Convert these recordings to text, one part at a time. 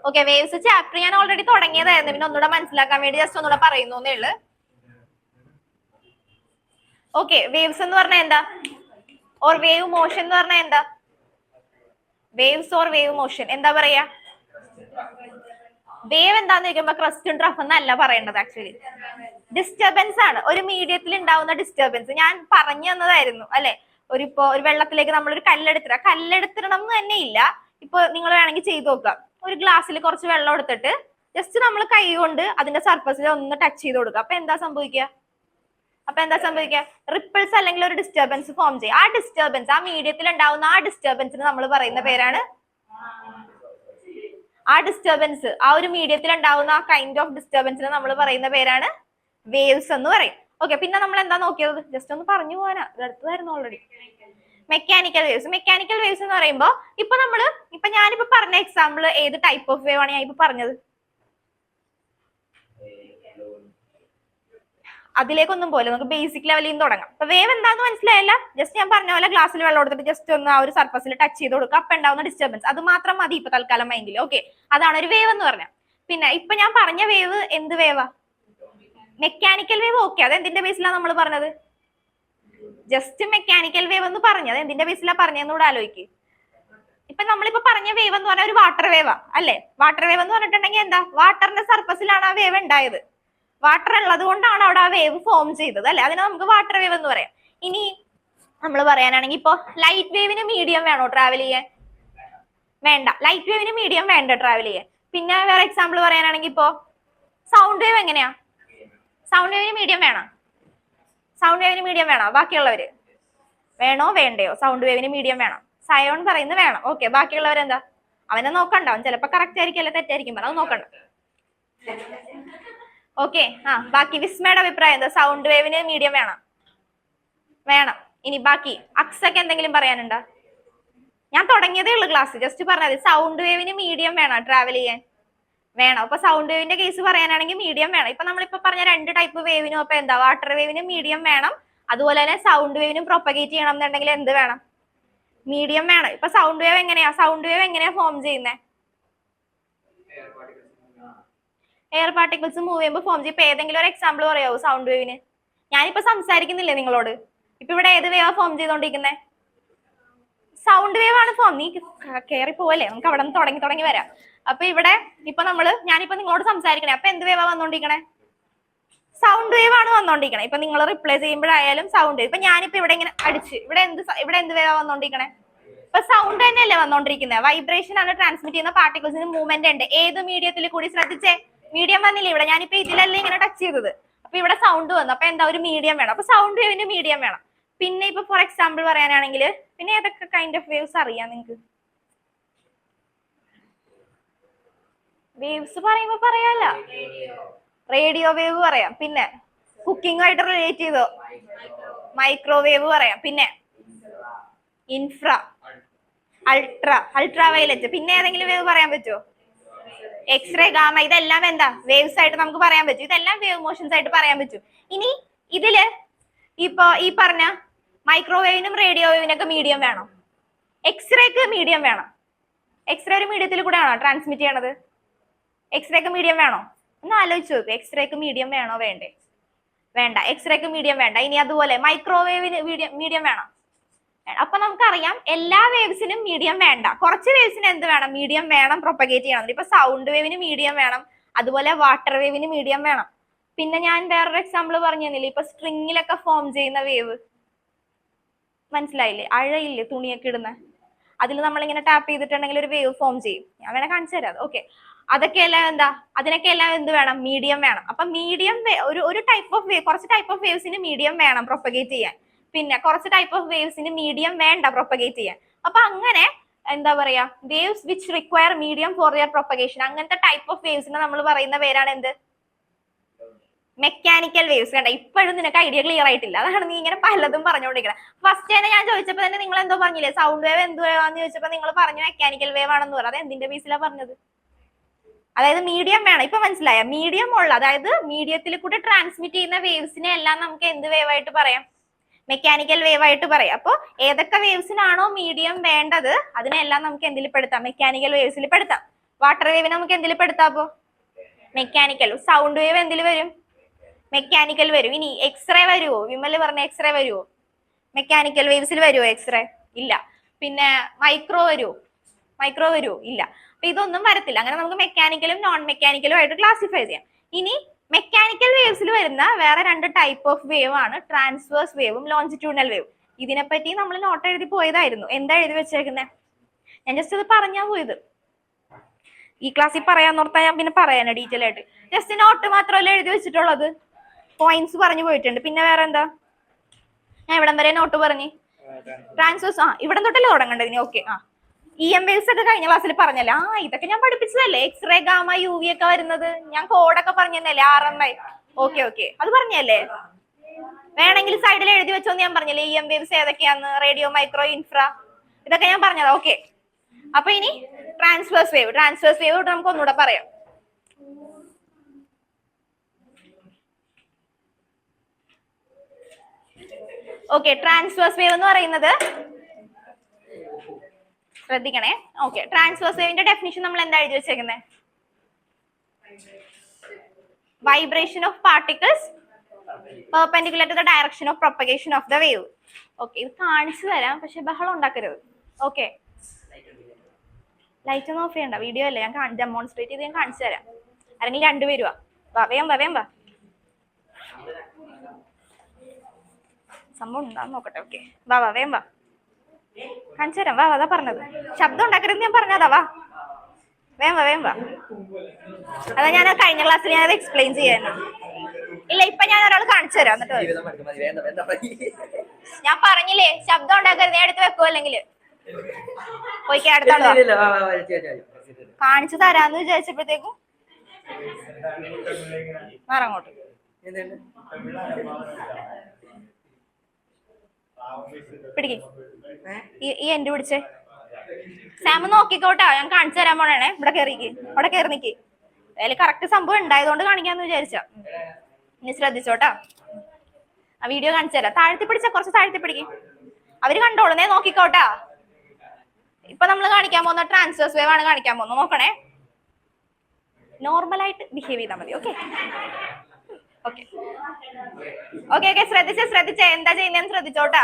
Okay, waves chapter ഞാൻ already തുടങ്ങിയതായിരുന്നു, പിന്നെ ഒന്നുകൂടെ മനസ്സിലാക്കാൻ വേണ്ടി ജസ്റ്റ് ഒന്നുകൂടെ പറയുന്നേ ഉള്ളു. ഓക്കെ, വേവ്സ് എന്ന് പറഞ്ഞാൽ എന്താ, ഓർ വേവ് മോഷൻ എന്ന് പറഞ്ഞാൽ എന്താ, വേവ്സ് ഓർ വേവ് മോഷൻ എന്താ പറയാ? വേവ് എന്താന്ന് ചോദിക്കുമ്പോ ക്രസ്റ്റും ട്രഫ് എന്നല്ല പറയേണ്ടത്, ആക്ച്വലി ഡിസ്റ്റർബൻസ് ആണ്, ഒരു മീഡിയത്തിൽ ഉണ്ടാവുന്ന ഡിസ്റ്റർബൻസ്. ഞാൻ പറഞ്ഞു തന്നതായിരുന്നു അല്ലെ, ഒരു വെള്ളത്തിലേക്ക് നമ്മളൊരു കല്ലെടുത്തിടണം എന്ന് തന്നെ ഇല്ല. ഇപ്പൊ നിങ്ങൾ വേണമെങ്കിൽ ചെയ്ത് നോക്കാം. ഒരു ഗ്ലാസ്സിൽ കുറച്ച് വെള്ളം എടുത്തിട്ട് ജസ്റ്റ് നമ്മൾ കൈ കൊണ്ട് അതിന്റെ സർഫസിൽ ഒന്ന് ടച്ച് ചെയ്ത് കൊടുക്കുക. അപ്പൊ എന്താ സംഭവിക്കുക? റിപ്പിൾസ് അല്ലെങ്കിൽ ഒരു ഡിസ്റ്റർബൻസ് ഫോം ചെയ്യും. ആ ഡിസ്റ്റർബൻസ്, ആ മീഡിയത്തിൽ ഉണ്ടാവുന്ന ആ ഡിസ്റ്റർബൻസിന് നമ്മൾ പറയുന്ന പേരാണ്, ആ ഡിസ്റ്റർബൻസ്, ആ ഒരു മീഡിയത്തിൽ ഉണ്ടാവുന്ന ആ കൈൻഡ് ഓഫ് ഡിസ്റ്റർബൻസിന് നമ്മൾ പറയുന്ന പേരാണ് വേവ്സ് എന്ന് പറയും. ഓക്കെ, പിന്നെ നമ്മൾ എന്താ നോക്കിയത്, ജസ്റ്റ് ഒന്ന് പറഞ്ഞു പോകാനാ, അടുത്തതായിരുന്നു already. Mechanical waves. Mechanical waves എന്ന് പറയുമ്പോൾ ഇപ്പൊ ഞാനിപ്പോ പറഞ്ഞ എക്സാമ്പിൾ ഏത് ടൈപ്പ് ഓഫ് വേവ് ആണ് ഞാൻ ഇപ്പൊ പറഞ്ഞത്? അതിലേക്കൊന്നും പോലെ നമുക്ക് ബേസിക് ലെവലിൽ നിന്ന് തുടങ്ങാം. അപ്പൊ വേവ് എന്താന്ന് മനസ്സിലായല്ല, ജസ്റ്റ് ഞാൻ പറഞ്ഞ പോലെ ഗ്ലാസ്സിൽ വെള്ളം എടുത്തിട്ട് ജസ്റ്റ് ഒന്ന് ആ ഒരു സർഫസിൽ ടച്ച് ചെയ്ത് കൊടുക്കുക, അപ്പൊ ഉണ്ടാവുന്ന ഡിസ്റ്റർബൻസ്, അത് മാത്രം മതി ഇപ്പൊ തൽക്കാലം മൈൻഡിൽ. ഓക്കെ, അതാണ് ഒരു വേവ് എന്ന് പറഞ്ഞാൽ. പിന്നെ ഇപ്പൊ ഞാൻ പറഞ്ഞ വേവ് എന്ത് വേവാ? Mechanical wave. ഓക്കെ, അത് എന്തിന്റെ ബേസിലാണ് നമ്മൾ പറഞ്ഞത്? ജസ്റ്റ് മെക്കാനിക്കൽ വേവ് എന്ന് പറഞ്ഞത് എന്തിന്റെ ബേസിലാണ് പറഞ്ഞതെന്ന് കൂടെ ആലോചിക്ക്. ഇപ്പൊ നമ്മളിപ്പോ പറഞ്ഞ വേവ് എന്ന് പറഞ്ഞാൽ ഒരു വാട്ടർ വേവാ അല്ലെ? വാട്ടർ വേവ് എന്ന് പറഞ്ഞിട്ടുണ്ടെങ്കിൽ എന്താ, വാട്ടറിന്റെ സർഫസിലാണ് ആ വേവ് ഉണ്ടായത്. വാട്ടർ ഉള്ളത് കൊണ്ടാണ് അവിടെ ആ വേവ് ഫോം ചെയ്തത് അല്ലെ? അതിനെ നമുക്ക് വാട്ടർ വേവ് എന്ന് പറയാം. ഇനി നമ്മൾ പറയാനാണെങ്കിൽ ഇപ്പൊ ലൈറ്റ് വേവിന് മീഡിയം വേണോ ട്രാവൽ ചെയ്യാൻ? വേണ്ട, ലൈറ്റ് വേവിന് മീഡിയം വേണ്ട ട്രാവൽ ചെയ്യാൻ. പിന്നെ വേറെ എക്സാമ്പിൾ പറയാനാണെങ്കിൽ ഇപ്പൊ സൗണ്ട് വേവ് എങ്ങനെയാ? സൗണ്ട് വേവിന് മീഡിയം വേണം? സൗണ്ട് വേവിന് മീഡിയം വേണോ? ബാക്കിയുള്ളവര് വേണോ വേണ്ടയോ? സൗണ്ട് വേവിന് മീഡിയം വേണം. സയോൺ പറയുന്നത് വേണം. ഓക്കെ, ബാക്കിയുള്ളവരെന്താ? അവനെ നോക്കണ്ട, അവൻ ചിലപ്പോ കറക്റ്റ് ആയിരിക്കും അല്ലെ തെറ്റായിരിക്കും, അത് നോക്കണ്ട. ഓക്കെ, ബാക്കി വിസ്മയുടെ അഭിപ്രായം എന്താ? സൗണ്ട് വേവിന് മീഡിയം വേണം? വേണം. ഇനി ബാക്കി അക്സക്ക് എന്തെങ്കിലും പറയാനുണ്ടോ? ഞാൻ തുടങ്ങിയതേ ഉള്ളു ക്ലാസ്, ജസ്റ്റ് പറഞ്ഞത് സൗണ്ട് വേവിന് മീഡിയം വേണം ട്രാവൽ ചെയ്യാൻ? വേണം. അപ്പൊ സൗണ്ട് വേവിന്റെ കേസ് പറയാനാണെങ്കിൽ മീഡിയം വേണം. ഇപ്പൊ നമ്മളിപ്പോ പറഞ്ഞ രണ്ട് ടൈപ്പ് വേവിനും അപ്പൊ എന്താ, വാട്ടർ വേവിന് മീഡിയം വേണം, അതുപോലെ തന്നെ സൗണ്ട് വേവിനും പ്രൊപ്പഗേറ്റ് ചെയ്യണം എന്നുണ്ടെങ്കിൽ എന്ത് വേണം? മീഡിയം വേണം. ഇപ്പൊ സൗണ്ട് വേവ് എങ്ങനെയാ ഫോം ചെയ്യുന്നത്? എയർ പാർട്ടിക്കിൾസ് മൂവ് ചെയ്യുമ്പോൾ ഫോം ചെയ്യും. ഇപ്പൊ ഏതെങ്കിലും ഒരു എക്സാമ്പിൾ പറയാവോ സൗണ്ട് വേവിന്? ഞാനിപ്പോ സംസാരിക്കുന്നില്ലേ നിങ്ങളോട്, ഇപ്പൊ ഇവിടെ ഏത് വേവാ ഫോം ചെയ്തോണ്ടിരിക്കുന്നത്? സൗണ്ട് വേവ് ആണ് ഫോം. നീ കയറി പോവല്ലേ, നമുക്ക് അവിടെ നിന്ന് തുടങ്ങി വരാം. അപ്പൊ ഇവിടെ ഇപ്പൊ ഞാനിപ്പോ നിങ്ങളോട് സംസാരിക്കണേ, അപ്പൊ എന്ത് വേവാ വന്നോണ്ടിരിക്കണേ? സൗണ്ട് വേവ് ആണ് വന്നോണ്ടിരിക്കണേ. ഇപ്പൊ നിങ്ങൾ റിപ്ലൈ ചെയ്യുമ്പോഴായാലും സൗണ്ട് വേവ്. ഇപ്പൊ ഞാനിപ്പോ ഇവിടെ ഇങ്ങനെ അടിച്ച് ഇവിടെ എന്ത് വേവാ വന്നോണ്ടിരിക്കണേ? ഇപ്പൊ സൗണ്ട് തന്നെയല്ലേ വന്നോണ്ടിരിക്കുന്നത്. വൈബ്രേഷൻ ആണ് ട്രാൻസ്മിറ്റ് ചെയ്യുന്ന പാർട്ടിക്കിൾസിന് മൂവ്മെന്റ് ഉണ്ട്. ഏത് മീഡിയത്തിൽ കൂടി? ശ്രദ്ധിച്ചേ, മീഡിയം വന്നില്ലേ ഇവിടെ? ഞാനിപ്പോ ഇതിലല്ലേ ഇങ്ങനെ ടച്ച് ചെയ്തത്, അപ്പൊ ഇവിടെ സൗണ്ട് വന്നു. അപ്പൊ എന്താ, ഒരു മീഡിയം വേണം. അപ്പൊ സൗണ്ട് വേവിന് മീഡിയം വേണം. പിന്നെ ഇപ്പൊ ഫോർ എക്സാമ്പിൾ പറയാനാണെങ്കിൽ പിന്നെ ഏതൊക്കെ കൈൻഡ് ഓഫ് വേവ്സ് അറിയാം നിങ്ങൾക്ക്? വേവ്സ് പറയുമ്പോ പറയാല്ല, റേഡിയോ വേവ് പറയാം. പിന്നെ കുക്കിംഗുമായിട്ട് റിലേറ്റ് ചെയ്തോ, മൈക്രോവേവ് പറയാം. പിന്നെ ഇൻഫ്ര, അൾട്രാ വയലറ്റ്. പിന്നെ ഏതെങ്കിലും വേവ് പറയാൻ പറ്റുമോ? എക്സ്റേ, ഗാമ, ഇതെല്ലാം എന്താ, വേവ്സ് ആയിട്ട് നമുക്ക് പറയാൻ പറ്റും. ഇതെല്ലാം വേവ് മോഷൻസ് ആയിട്ട് പറയാൻ പറ്റും. ഇനി ഇതില് ഇപ്പൊ ഈ പറഞ്ഞ മൈക്രോവേവിനും റേഡിയോ വേവിനൊക്കെ മീഡിയം വേണം? എക്സ്റേക്ക് മീഡിയം വേണം? എക്സ്റേ ഒരു മീഡിയത്തിൽ കൂടെ ആണോ ട്രാൻസ്മിറ്റ് ചെയ്യണത്? എക്സ്റേക്ക് മീഡിയം വേണോ? ഒന്ന് ആലോചിച്ച് നോക്ക്, എക്സ്റേക്ക് മീഡിയം വേണോ വേണ്ടേ? വേണ്ട, എക്സ്റേക്ക് മീഡിയം വേണ്ട. ഇനി അതുപോലെ മൈക്രോവേവിന് മീഡിയം വേണം? അപ്പൊ നമുക്കറിയാം എല്ലാ വേവ്സിനും മീഡിയം വേണ്ട. കുറച്ച് വേവ്സിന് എന്ത് വേണം? മീഡിയം വേണം, പ്രൊപ്പഗേറ്റ് ചെയ്യണം. ഇപ്പൊ സൗണ്ട് വേവിന് മീഡിയം വേണം, അതുപോലെ വാട്ടർ വേവിന് മീഡിയം വേണം. പിന്നെ ഞാൻ വേറൊരു എക്സാമ്പിൾ പറഞ്ഞു തന്നില്ലേ, ഇപ്പൊ സ്ട്രിങ്ങിലൊക്കെ ഫോം ചെയ്യുന്ന വേവ് മനസ്സിലായില്ലേ? അഴയില്ലേ തുണിയൊക്കെ ഇടുന്ന, അതിൽ നമ്മളിങ്ങനെ ടാപ്പ് ചെയ്തിട്ടുണ്ടെങ്കിൽ ഒരു വേവ് ഫോം ചെയ്യും. ഞാൻ വേണേ കാണിച്ചു തരാം. ഓക്കെ, അതൊക്കെയെല്ലാം എന്താ, അതിനൊക്കെയെല്ലാം എന്ത് വേണം? മീഡിയം വേണം. അപ്പൊ മീഡിയം ഒരു ടൈപ്പ് ഓഫ് വേവ്, കുറച്ച് ടൈപ്പ് ഓഫ് വേവ്സിന് മീഡിയം വേണം പ്രൊപ്പഗേറ്റ് ചെയ്യാൻ. പിന്നെ കുറച്ച് ടൈപ്പ് ഓഫ് വേവ്സിന് മീഡിയം വേണ്ട പ്രൊപ്പഗേറ്റ് ചെയ്യാൻ. അപ്പൊ അങ്ങനെ എന്താ പറയാ, waves which require medium for their propagation, അങ്ങനത്തെ ടൈപ്പ് ഓഫ് വേവ്സിനെ നമ്മൾ പറയുന്ന പേരാണ് എന്ത്? Mechanical waves. കണ്ട, ഇപ്പോഴും നിനക്ക് ഐഡിയ ക്ലിയർ ആയിട്ടില്ല, അതാണ് നീ ഇങ്ങനെ പലതും പറഞ്ഞുകൊണ്ടിരിക്കണം. ഫസ്റ്റ് തന്നെ ഞാൻ ചോദിച്ചപ്പോ തന്നെ നിങ്ങൾ എന്തോ പറഞ്ഞില്ലേ, സൗണ്ട് വേവ് എന്ത് വേവാന്ന് ചോദിച്ചപ്പോ നിങ്ങൾ പറഞ്ഞു മെക്കാനിക്കൽ വേവ് ആണെന്ന് പറഞ്ഞു. അത് എന്തിന്റെ ബേസിലാണ് പറഞ്ഞത്? അതായത് മീഡിയം വേണം. ഇപ്പൊ മനസ്സിലായ? മീഡിയം ഉള്ള, അതായത് മീഡിയത്തിൽ കൂടി ട്രാൻസ്മിറ്റ് ചെയ്യുന്ന വേവ്സിനെ എല്ലാം നമുക്ക് എന്ത് വേവ് ആയിട്ട് പറയാം? മെക്കാനിക്കൽ വേവ് ആയിട്ട് പറയാം. അപ്പൊ ഏതൊക്കെ വേവ്സിനാണോ മീഡിയം വേണ്ടത് അതിനെല്ലാം നമുക്ക് എന്തിൽ പെടുത്താം? മെക്കാനിക്കൽ വേവ്സിൽ പെടുത്താം. വാട്ടർ വേവ് നമുക്ക് എന്തിൽ പെടുത്താപ്പോ? മെക്കാനിക്കൽ. സൗണ്ട് വേവ് എന്തിൽ വരും? മെക്കാനിക്കൽ വരും. ഇനി എക്സ്റേ വരുവോ? വിമല് പറഞ്ഞ എക്സ്റേ വരുവോ? മെക്കാനിക്കൽ വേവ്സിൽ വരുവോ എക്സ്റേ? ഇല്ല. പിന്നെ മൈക്രോ വരുവോ? ഇല്ല. അപ്പൊ ഇതൊന്നും വരത്തില്ല. അങ്ങനെ നമുക്ക് മെക്കാനിക്കലും നോൺ മെക്കാനിക്കലും ആയിട്ട് ക്ലാസിഫൈ ചെയ്യാം. ഇനി മെക്കാനിക്കൽ വേവ്സിൽ വരുന്ന വേറെ 2 ടൈപ്പ് ഓഫ് വേവ് ആണ് ട്രാൻസ്വേഴ്സ് വേവും ലോഞ്ചിറ്റ്യൂഡിനൽ വേവും. ഇതിനെപ്പറ്റി നമ്മൾ നോട്ട് എഴുതി പോയതായിരുന്നു. എന്താ എഴുതി വെച്ചേക്കുന്നത്? ഞാൻ ജസ്റ്റ് ഇത് പറഞ്ഞാ പോയത്. ഈ ക്ലാസ്സിൽ പറയാന്നോർത്താ ഞാൻ പിന്നെ പറയാനാ ഡീറ്റെയിൽ ആയിട്ട്. ജസ്റ്റ് നോട്ട് മാത്രമല്ല എഴുതി വെച്ചിട്ടുള്ളത്, പോയിന്റ്സ് പറഞ്ഞു പോയിട്ടുണ്ട്. പിന്നെ വേറെ എന്താ? ഞാൻ ഇവിടം വരെ നോട്ട് പറഞ്ഞു. ട്രാൻസ്വേഴ്സ് ഇവിടെ തൊട്ടല്ലേ തുടങ്ങേണ്ടത് ഇനി? ഓക്കെ. EM വേവ്സ് ഒക്കെ കഴിഞ്ഞ ക്ലാസ്സിൽ പറഞ്ഞല്ലേ. ഇതൊക്കെ ഞാൻ പഠിപ്പിച്ചതല്ലേ. എക്സ്റേ, ഗാമ, UV ഒക്കെ വരുന്നത് ഞാൻ കോഡൊക്കെ പറഞ്ഞല്ലേ. RMI. ഓക്കെ അത് പറഞ്ഞല്ലേ. വേണമെങ്കിൽ സൈഡിൽ എഴുതി വെച്ചോന്ന് ഞാൻ പറഞ്ഞില്ലേ. EM വേവ്സ് ഏതൊക്കെയാന്ന്, റേഡിയോ, മൈക്രോ, ഇൻഫ്ര, ഇതൊക്കെ ഞാൻ പറഞ്ഞതാ. ഓക്കെ. അപ്പൊ ഇനി ട്രാൻസ്വേഴ്സ് വേവ് നമുക്ക് ഒന്നുകൂടെ പറയാം. ഓക്കെ, ട്രാൻസ്വേഴ്സ് വേവ് എന്ന് പറയുന്നത് ശ്രദ്ധിക്കണേ. ഓക്കെ, ട്രാൻസ്വേഴ്സ് വേവിന്റെ ഡെഫിനിഷൻ നമ്മൾ എന്താ എഴുതി വെച്ചേക്കുന്നത്? Vibration of particles perpendicular to the direction of propagation of the wave. Okay, ഇത് കാണിച്ചു തരാം, പക്ഷെ ബഹളം ഉണ്ടാക്കരുത്. ഓക്കെ, ലൈറ്റ് ഒന്നും ഓഫ് ചെയ്യണ്ട, വീഡിയോ അല്ലേ, ഞാൻ ഡെമോൺസ്ട്രേറ്റ് ചെയ്ത് ഞാൻ കാണിച്ചു തരാം. അല്ലെങ്കിൽ 2 പേര് വാ, വേഗം വാ. സംഭവം ഉണ്ടാന്ന് നോക്കട്ടെ. ഓക്കെ, വേഗം വാ, കാണിച്ചു തരാം. അതാ പറഞ്ഞത്, ശബ്ദം ഉണ്ടാക്കരുത് ഞാൻ പറഞ്ഞതാ. വേഗം വാ. അതാ ഞാൻ കഴിഞ്ഞ ക്ലാസ്സിൽ ഞാനത് എക്സ്പ്ലെയിൻ ചെയ്യാനോ. ഇല്ല, ഇപ്പൊ ഞാൻ ഒരാൾ കാണിച്ചു തരാം. എന്നിട്ട് ഞാൻ പറഞ്ഞില്ലേ ശബ്ദം ഉണ്ടാക്കരുത്, ഞാൻ എടുത്ത് വെക്കുവോ അല്ലെങ്കിൽ പോയിക്കേ അടുത്തോളൂ. കാണിച്ചു തരാന്ന് വിചാരിച്ചപ്പോഴത്തേക്കും മാറങ്ങോട്ട്. പിടിക്കേ, ഈ എന്റെ പിടിച്ചേ. സാമ് നോക്കിക്കോട്ടാ, ഞാൻ കാണിച്ചു തരാൻ പോണേ. ഇവിടെ അവിടെ കയറി നിക്ക്. അതിൽ കറക്റ്റ് സംഭവം ഉണ്ടായതുകൊണ്ട് കാണിക്കാന്ന് വിചാരിച്ച. ഇനി ശ്രദ്ധിച്ചോട്ടാ, ആ വീഡിയോ കാണിച്ചു തരാം. താഴ്ത്തി പിടിച്ച, കുറച്ച് താഴ്ത്തി പിടിക്കും, അവര് കണ്ടോളുന്നേ. നോക്കിക്കോട്ടാ. ഇപ്പൊ നമ്മൾ കാണിക്കാൻ പോകുന്ന ട്രാൻസ്വേഴ്സ് വേവ് ആണ് കാണിക്കാൻ പോകുന്നത്. നോക്കണേ, നോർമലായിട്ട് ബിഹേവ് ചെയ്താൽ മതി. ഓക്കെ, ശ്രദ്ധിച്ചേ എന്താ ചെയ്യുന്നതെന്ന് ശ്രദ്ധിച്ചോട്ടാ.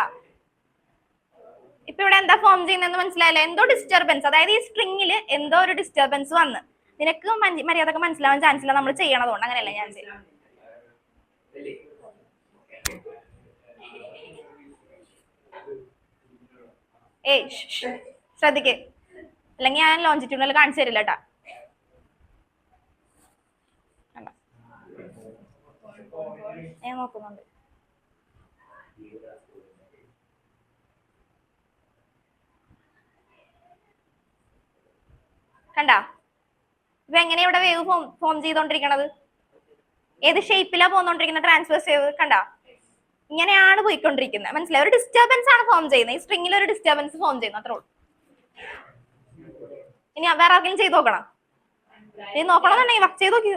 ഇപ്പൊ ഇവിടെ എന്താ ഫോം ചെയ്യുന്നതെന്ന് മനസ്സിലായല്ലോ. എന്തോ ഡിസ്റ്റർബൻസ്, അതായത് ഈ സ്ട്രിങ്ങിൽ എന്തോ ഒരു ഡിസ്റ്റർബൻസ് വന്ന്. നിനക്ക് മര്യാദക്ക് മനസ്സിലാവാൻ ചാൻസ് ഇല്ല, നമ്മൾ ചെയ്യണതുകൊണ്ട്. അങ്ങനെയല്ല ഞാൻ ചെയ്യും. ശ്രദ്ധിക്കേ, അല്ലെങ്കിൽ ഞാൻ ലോഞ്ചിറ്റ്യൂഡിനൽ കാണിച്ചു തരില്ല കേട്ടാ. ഞാൻ നോക്കുന്നുണ്ട്. കണ്ടാ ഇപ്പൊ എങ്ങനെയാ ഇവിടെ വേവ് ഫോം ചെയ്തോണ്ടിരിക്കണത്? ഏത് ഷേപ്പിലാ പോന്നോണ്ടിരിക്കുന്ന ട്രാൻസ്വേഴ്സ് വേവ്? കണ്ടാ, ഇങ്ങനെയാണ് പോയിക്കൊണ്ടിരിക്കുന്നത്. മനസ്സിലായി? ഒരു ഡിസ്റ്റർബൻസ് ആണ് ഫോം ചെയ്യുന്നത്. ഈ സ്ട്രിങ്ങിൽ ഒരു ഡിസ്റ്റർബൻസ് ഫോം ചെയ്യുന്നു, അത്രേ ഉള്ളൂ. ഇനി വേറെ ആർക്കെങ്കിലും ചെയ്ത് നോക്കണം? നീ നോക്കണമെന്നുണ്ടെങ്കിൽ വാ, ചെയ്ത് നോക്കി.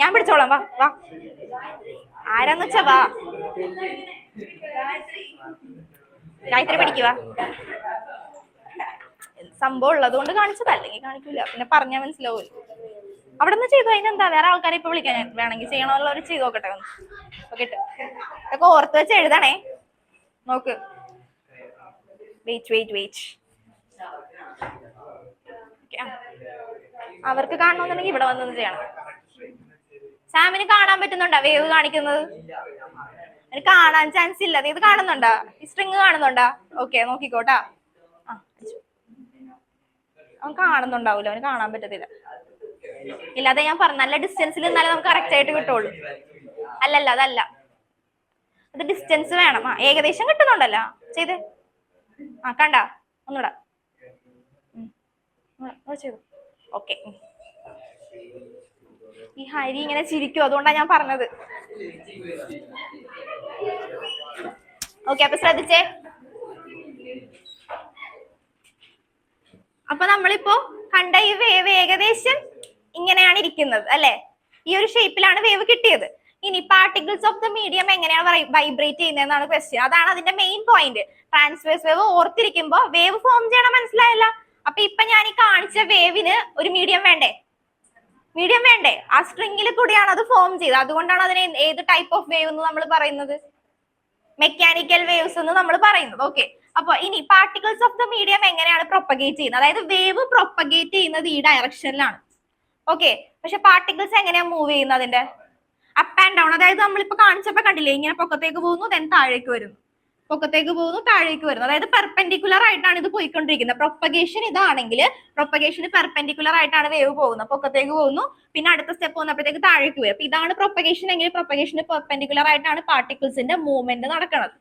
ഞാൻ പിടിച്ചോളാം. വാ ആരാന്ന് വെച്ചാ വാ. ഗായത്രി പിടിക്കുക. സംഭവം ഉള്ളത് കൊണ്ട് കാണിച്ചത്, അല്ലെങ്കിൽ കാണിക്കൂല. പിന്നെ പറഞ്ഞാൽ മനസ്സിലാവൂല. അവിടെ നിന്ന് ചെയ്തു. അതിനെന്താ, വേറെ ആൾക്കാരെ ഇപ്പൊ വിളിക്കാൻ വേണമെങ്കിൽ ചെയ്യണമല്ലോ. ചെയ്ത് നോക്കട്ടെ. ഓക്കെ, ഇതൊക്കെ ഓർത്ത് വെച്ച് എഴുതണേ. നോക്ക്, വെയിറ്റ്. അവർക്ക് കാണണമെന്നുണ്ടെങ്കിൽ ഇവിടെ വന്നത് ചെയ്യണം. സാമിന് കാണാൻ പറ്റുന്നുണ്ടോ വേവ് കാണിക്കുന്നത്? എനിക്ക് കാണാൻ ചാൻസ് ഇല്ല. നീ ഇത് കാണുന്നുണ്ടോ? ഈ സ്ട്രിങ് കാണുന്നുണ്ടോ? ഓക്കെ, നോക്കിക്കോട്ടാ. അവൻ കാണുന്നുണ്ടാവൂല, അവന് കാണാൻ പറ്റത്തില്ല. ഇല്ലാതെ ഞാൻ പറഞ്ഞു, നല്ല ഡിസ്റ്റൻസിൽ നിന്നാലേ നമുക്ക് കറക്റ്റ് ആയിട്ട് കിട്ടുള്ളൂ. അതല്ല, അത് ഡിസ്റ്റൻസ് വേണം. ഏകദേശം കിട്ടുന്നുണ്ടല്ലോ. ചെയ്ത് കണ്ട ഒന്നുകൂടെ ചെയ്തു. ഓക്കെ, ഈ ഹരി ഇങ്ങനെ ചിരിക്കും, അതുകൊണ്ടാണ് ഞാൻ പറഞ്ഞത്. ഓക്കെ, അപ്പൊ ശ്രദ്ധിച്ചേ. അപ്പൊ നമ്മളിപ്പോ കണ്ട ഈ വേവ് ഏകദേശം ഇങ്ങനെയാണ് ഇരിക്കുന്നത് അല്ലെ? ഈ ഒരു ഷേപ്പിലാണ് വേവ് കിട്ടിയത്. ഇനി പാർട്ടിക്കിൾസ് ഓഫ് ദ മീഡിയം എങ്ങനെയാണ് വൈബ്രേറ്റ് ചെയ്യുന്നതെന്നാണ് ക്വസ്റ്റ്യൻ. അതാണ് അതിന്റെ മെയിൻ പോയിന്റ്. ട്രാൻസ്വേഴ്സ് വേവ് ഓർത്തിരിക്കുമ്പോ വേവ് ഫോം ചെയ്യണം, മനസ്സിലായല്ല? അപ്പൊ ഇപ്പൊ ഞാൻ ഈ കാണിച്ച വേവിന് ഒരു മീഡിയം വേണ്ടേ? മീഡിയം വേണ്ടേ? ആ സ്ട്രിങ്ങിൽ കൂടിയാണ് അത് ഫോം ചെയ്തത്. അതുകൊണ്ടാണ് അതിനെ ഏത് ടൈപ്പ് ഓഫ് വേവ് എന്ന് നമ്മൾ പറയുന്നത്? മെക്കാനിക്കൽ വേവ്സ് എന്ന് നമ്മൾ പറയുന്നത്. ഓക്കെ, അപ്പൊ ഇനി പാർട്ടിക്കിൾസ് ഓഫ് ദ മീഡിയം എങ്ങനെയാണ് പ്രൊപ്പഗേറ്റ് ചെയ്യുന്നത്? അതായത് വേവ് പ്രൊപ്പഗേറ്റ് ചെയ്യുന്നത് ഈ ഡയറക്ഷനിലാണ്. ഓക്കെ, പക്ഷെ പാർട്ടിക്കിൾസ് എങ്ങനെയാ മൂവ് ചെയ്യുന്നത്? അതിന്റെ അപ്പ് ആൻഡ് ഡൗൺ. അതായത് നമ്മളിപ്പോ കാണിച്ചപ്പോ കണ്ടില്ലേ, ഇങ്ങനെ പൊക്കത്തേക്ക് പോകുന്നു, ദെൻ താഴേക്ക് വരുന്നു, പൊക്കത്തേക്ക് പോകുന്നു, താഴേക്ക് വരുന്നു. അതായത് പെർപെൻഡിക്കുലർ ആയിട്ടാണ് ഇത് പോയിക്കൊണ്ടിരിക്കുന്നത്. പ്രൊപ്പഗേഷൻ ഇതാണെങ്കിൽ പ്രൊപ്പഗേഷന് പെർപെൻഡിക്കുലർ ആയിട്ടാണ് വേവ് പോകുന്നത്. പൊക്കത്തേക്ക് പോകുന്നു, പിന്നെ അടുത്ത സ്റ്റെപ്പ് വന്നപ്പോഴത്തേക്ക് താഴേക്ക് വരും. അപ്പൊ ഇതാണ് പ്രൊപ്പഗേഷൻ എങ്കിൽ പ്രൊപ്പഗേഷന് പെർപെൻഡിക്കുലർ ആയിട്ടാണ് പാർട്ടിക്കിൾസിന്റെ മൂവ്മെന്റ് നടക്കുന്നത്.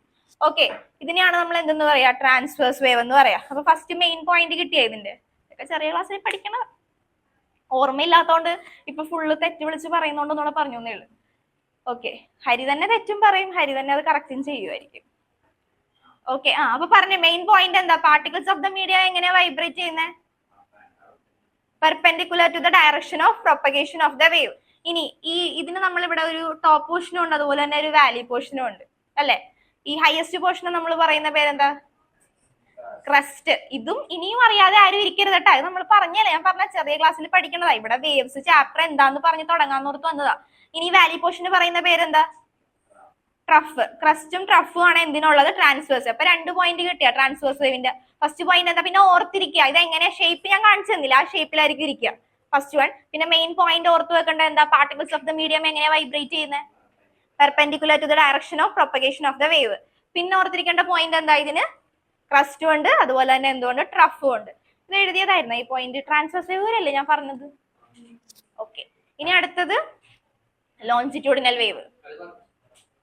ഓക്കെ, ഇതിനെയാണ് നമ്മൾ എന്തെന്ന് പറയാ? ട്രാൻസ്വേഴ്സ് വേവ് എന്ന് പറയാം. അപ്പൊ ഫസ്റ്റ് മെയിൻ പോയിന്റ് കിട്ടിയ ഇതിന്റെ ഇതൊക്കെ ചെറിയ ക്ലാസ്സിൽ പഠിക്കണം. ഓർമ്മയില്ലാത്തോണ്ട് ഇപ്പൊ ഫുള്ള് തെറ്റ് വിളിച്ച് പറയുന്നോണ്ടെന്നുള്ള പറഞ്ഞു എന്നേ ഉള്ളൂ. ഓക്കെ, ഹരി തന്നെ തെറ്റും പറയും, ഹരി തന്നെ അത് കറക്റ്റും ചെയ്യുമായിരിക്കും. ഓക്കെ, അപ്പൊ പറഞ്ഞ മെയിൻ പോയിന്റ് എന്താ? പാർട്ടിക്കിൾസ് ഓഫ് ദ മീഡിയ എങ്ങനെയാ വൈബ്രേറ്റ് ചെയ്യുന്നത്? Perpendicular to the direction of propagation of the wave. ഇനി ഇതിന് നമ്മൾ ഇവിടെ ഒരു ടോപ്പ് പോർഷനും ഉണ്ട്, അതുപോലെ തന്നെ ഒരു വാലി പോർഷനും ഉണ്ട് അല്ലെ? ഈ ഹയസ്റ്റ് പോർഷൻ നമ്മൾ പറയുന്ന പേരെന്താ? ക്രസ്റ്റ്. ഇതും ഇനിയും അറിയാതെ ആരും ഇരിക്കരുത് കേട്ടോ. ഇത് നമ്മൾ പറഞ്ഞല്ലേ, ഞാൻ പറഞ്ഞ ചെറിയ ക്ലാസ്സിൽ പഠിക്കണതാ. ഇവിടെ വേവ്സ് ചാപ്റ്റർ എന്താന്ന് പറഞ്ഞ് തുടങ്ങാന്നോർത്ത് വന്നതാ. ഇനി വാലി പോർഷന് പറയുന്ന പേരെന്താ? ട്രഫ്. ക്രസ്റ്റും ട്രഫും ആണ് എന്തിനുള്ളത്? ട്രാൻസ്വേഴ്സ്. അപ്പൊ 2 പോയിന്റ് കിട്ടിയ ട്രാൻസ്വേഴ്സ് വേവിന്റെ. ഫസ്റ്റ് പോയിന്റ് എന്താ? പിന്നെ ഓർത്തിരിക്കുക, ഇത് എങ്ങനെ ഷേപ്പ് ഞാൻ കാണിച്ചു തന്നില്ല, ആ ഷേപ്പിലായിരിക്കും ഇരിക്കുക ഫസ്റ്റ് വൺ. പിന്നെ മെയിൻ പോയിന്റ് ഓർത്ത് വെക്കേണ്ട എന്താ? പാർട്ടിക്കിൾസ് ഓഫ് ദ മീഡിയം എങ്ങനെയാ വൈബ്രേറ്റ് ചെയ്യുന്നത്? Perpendicular to the direction of propagation of the wave. പിന്നെ ഓർത്തിരിക്കേണ്ട പോയിന്റ് എന്താ? ഇതിന് ക്രസ്റ്റും ഉണ്ട്, അതുപോലെ തന്നെ എന്തുകൊണ്ട്? ട്രഫും ഉണ്ട്. ഇത് എഴുതിയതായിരുന്നു ഈ പോയിന്റ്. ട്രാൻസ്വേഴ്സ് വേവ് അല്ലേ ഞാൻ പറഞ്ഞത്. ഓക്കെ, ഇനി അടുത്തത് ലോഞ്ചിറ്റ്യൂഡിനൽ വേവ്.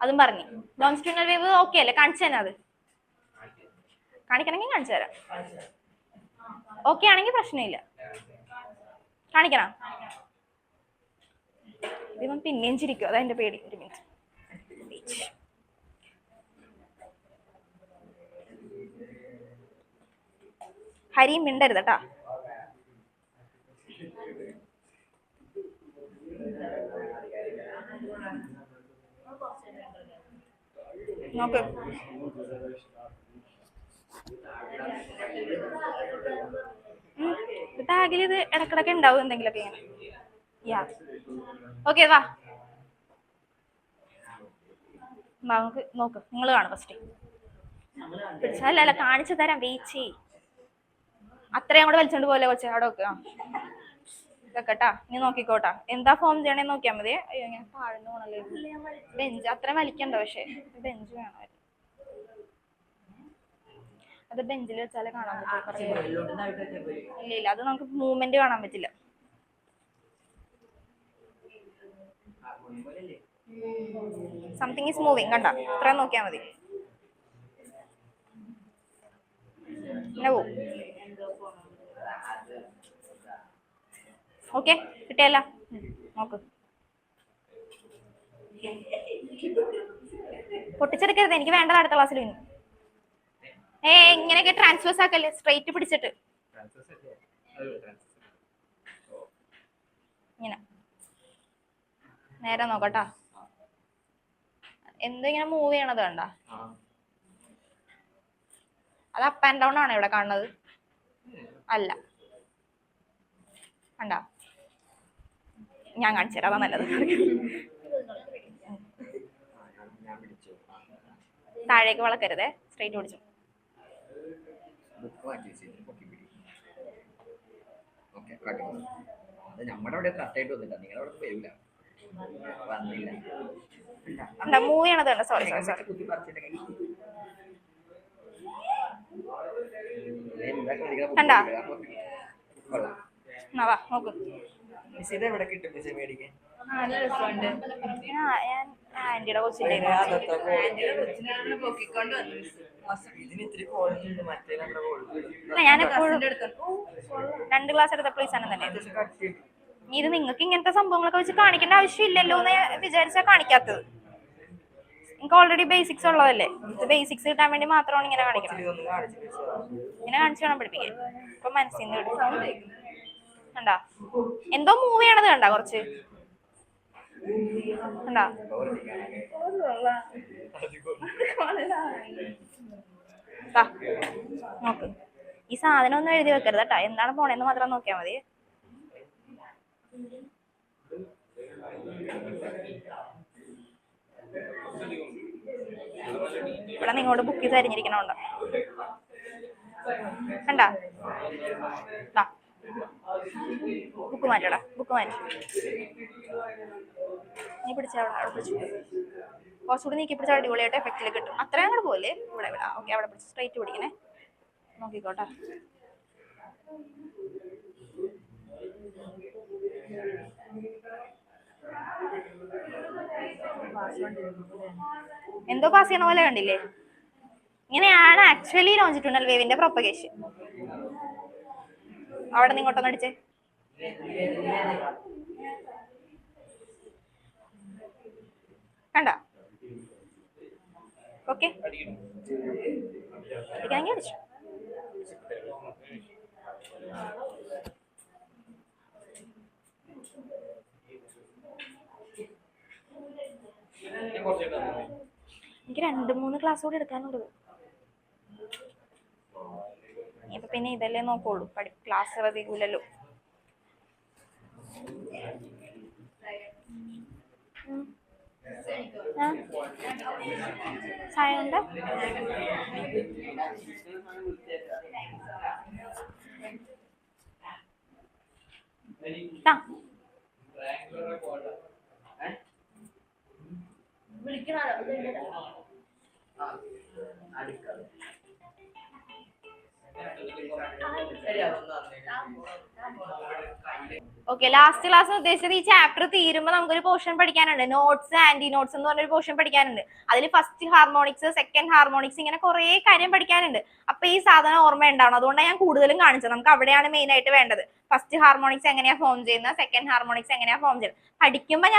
അതും പറഞ്ഞു. ലോഞ്ചിറ്റ്യൂഡിനൽ വേവ് ഓക്കെ അല്ലേ? കാണിച്ചു തന്നെ. അത് കാണിക്കണമെങ്കിൽ കാണിച്ചു തരാം. ഓക്കെ ആണെങ്കിൽ പ്രശ്നമില്ല. കാണിക്കണം. ഇവൻ പിന്നെയും ചിരിക്കും, അതാ എന്റെ പേടി. ഒരു മിനിറ്റ്. ഹരി മിണ്ടരുത് കേട്ടാ. നോക്ക്, ടാഗിൽ ഇത് ഇടക്കിടക്ക് ഉണ്ടാവും എന്തെങ്കിലുമൊക്കെ ഇങ്ങനെ. യാ ഓക്കെ, വാ നമുക്ക് നോക്ക്. നിങ്ങൾ കാണും ഫസ്റ്റ്. പിടിച്ചല്ല, കാണിച്ചു തരാം, വെയിറ്റ് ചെയ്. അത്രയും കൂടെ വലിച്ചോണ്ട് പോലെ കൊച്ചെ. അവിടെ വെക്കുക വെക്കട്ടാ. നീ നോക്കിക്കോട്ടാ, എന്താ ഫോം ചെയ്യണേന്ന് നോക്കിയാൽ മതി. അയ്യോ ഞാൻ താഴ്ന്നു പോണല്ലേ. ബെഞ്ച് അത്രയും വലിക്കണ്ട, പക്ഷെ ബെഞ്ച് വേണമായിരുന്നു. അത് ബെഞ്ചിൽ വെച്ചാലേ കാണാൻ പറ്റില്ല. ഇല്ല, അത് നമുക്ക് മൂവ്മെന്റ് കാണാൻ പറ്റില്ല. Something is moving. കണ്ട, ഇത്രയും നോക്കിയാൽ മതി. ഓക്കെ, കിട്ടിയല്ല? നോക്ക്, പൊട്ടിച്ചെടുക്കരുത്, എനിക്ക് വേണ്ടത് അടുത്ത ക്ലാസ്സിൽ. ഇങ്ങനെയൊക്കെ ട്രാൻസ്ഫേഴ്സ് ആക്കല്ലേ, സ്ട്രെയിറ്റ് പിടിച്ചിട്ട് ഇങ്ങനെ നേരെ നോക്കട്ടാ. എന്തിങ്ങനെ മൂവ് ചെയ്യണത് കണ്ട? അത് അപ്പ് ആൻഡ് ഡൗൺ ആണോ ഇവിടെ കാണുന്നത്? അല്ല, കണ്ട? ഞാൻ കാണിച്ചു തരാം, അതാ നല്ലത്. താഴേക്ക് വളക്കരുതേ, സ്ട്രെയിറ്റ് പിടിച്ചു. മൂവ് ചെയ്യണത് കണ്ട? Sorry sorry sorry. കണ്ടാ? വാ നോക്ക്. ആന്റിയുടെ കൊച്ചിന്റെ ഞാൻ എപ്പോഴും 2 ക്ലാസ് എടുത്തപ്പോൾ ഈ സാധനം തന്നെ. ഇത് നിങ്ങൾക്ക് ഇങ്ങനത്തെ സംഭവങ്ങളൊക്കെ വെച്ച് കാണിക്കേണ്ട ആവശ്യമില്ലല്ലോ എന്ന് വിചാരിച്ചാ കാണിക്കാത്തത്. നിങ്ങൾക്ക് ഓൾറെഡി ബേസിക്സ് ഉള്ളതല്ലേ. ഇത് ബേസിക്സ് കിട്ടാൻ വേണ്ടി മാത്രമാണ് ഇങ്ങനെ കാണിക്കണം. ഇങ്ങനെ കാണിച്ചു വേണം പഠിപ്പിക്കാൻ. ഇപ്പൊ മനസ്സിൽ നിന്ന് കണ്ടാ? എന്തോ മൂവ് ചെയ്യണത് കണ്ടാ? കുറച്ച് കണ്ടാ? നോക്ക്, ഈ സാധനം ഒന്നും എഴുതി വെക്കരുത് കേട്ടോ, എന്താണ് പോണേന്ന് മാത്രം നോക്കിയാൽ മതി. ഇവിടെ നിങ്ങളോട് ബുക്ക് ചെയ്ത് അരിഞ്ഞിരിക്കണോണ്ടോ കണ്ടാ? ബുക്ക് മാറ്റടാ, ബുക്ക് മാറ്റി. നീ പിടിച്ച അവിടെ പിടിച്ചു, കുറച്ചുകൂടി നീക്കി പിടിച്ച അടിപൊളിയായിട്ട് എഫക്റ്റിൽ കിട്ടും. അത്രയും അങ്ങോട്ട് പോലെ ഇവിടെ ഇവിടെ. ഓക്കെ, അവിടെ പിടിച്ച് സ്ട്രൈറ്റ് പിടിക്കണേ, നോക്കിക്കോട്ടെ. എന്തോ പാസ് ചെയ്യണ പോലെ കണ്ടില്ലേ? ഇങ്ങനെയാണ് ആക്ച്വലി ലോഞ്ചിറ്റ്യൂണൽ വേവിന്റെ പ്രൊപ്പഗേഷൻ. അവിടെ നിന്ന് ഇങ്ങോട്ടൊന്ന് അടിച്ചേ. കണ്ട? ഓക്കെ, അടിക്കാനെങ്കിൽ അടിച്ചു. എനിക്ക് 2-3 ക്ലാസ് കൂടി എടുക്കാനുള്ളത്. ഇപ്പൊ പിന്നെ ഇതല്ലേ നോക്കുള്ളൂ, ക്ലാസ് ശ്രദ്ധിക്കൂലല്ലോ. ചായ ഉണ്ട്? ഓക്കെ, ലാസ്റ്റ് ക്ലാസ് ഉദ്ദേശിച്ചത് ഈ ചാപ്റ്റർ തീരുമ്പോൾ നമുക്കൊരു പോർഷൻ പഠിക്കാനുണ്ട്, നോട്ട്സ് ആന്റി നോട്ട്സ് എന്ന് പറഞ്ഞൊരു പോർഷൻ പഠിക്കാനുണ്ട്. അതിൽ ഫസ്റ്റ് ഹാർമോണിക്സ്, സെക്കൻഡ് ഹാർമോണിക്സ്, ഇങ്ങനെ കുറെ കാര്യം പഠിക്കാനുണ്ട്. അപ്പൊ ഈ സാധനം ഓർമ്മ ഉണ്ടാവണം, അതുകൊണ്ടാണ് ഞാൻ കൂടുതലും കാണിച്ചത്. നമുക്ക് അവിടെയാണ് മെയിൻ ആയിട്ട് വേണ്ടത്. ഫസ്റ്റ് ഹാർമോണിക്സ് എങ്ങനെയാ ഫോം ചെയ്യുന്നത്, സെക്കൻഡ് ഹാർമോണിക്സ് എങ്ങനെയാ ഫോം ചെയ്യുന്നത്. പഠിപ്പിക്കുമ്പോൾ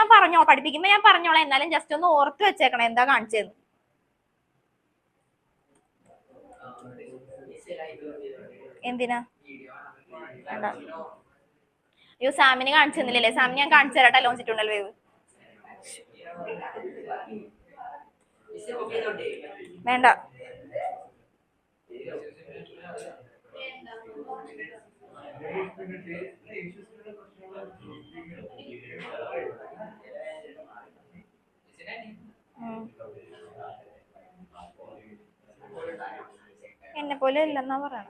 ഞാൻ പറഞ്ഞോളാം, എന്നാലും ജസ്റ്റ് ഒന്ന് ഓർത്ത് വെച്ചേക്കണം എന്താ കാണിച്ചത്. എന്തിനാ? അയ്യോ, സാമിന് കാണിച്ചു തന്നില്ലല്ലേ? സാമിന് ഞാൻ കാണിച്ചു തരാട്ടെ ലോഞ്ചിറ്റ്യൂണൽ വേവ്. വേണ്ട, എന്നെ പോലെ ഇല്ലെന്നാ പറയണ.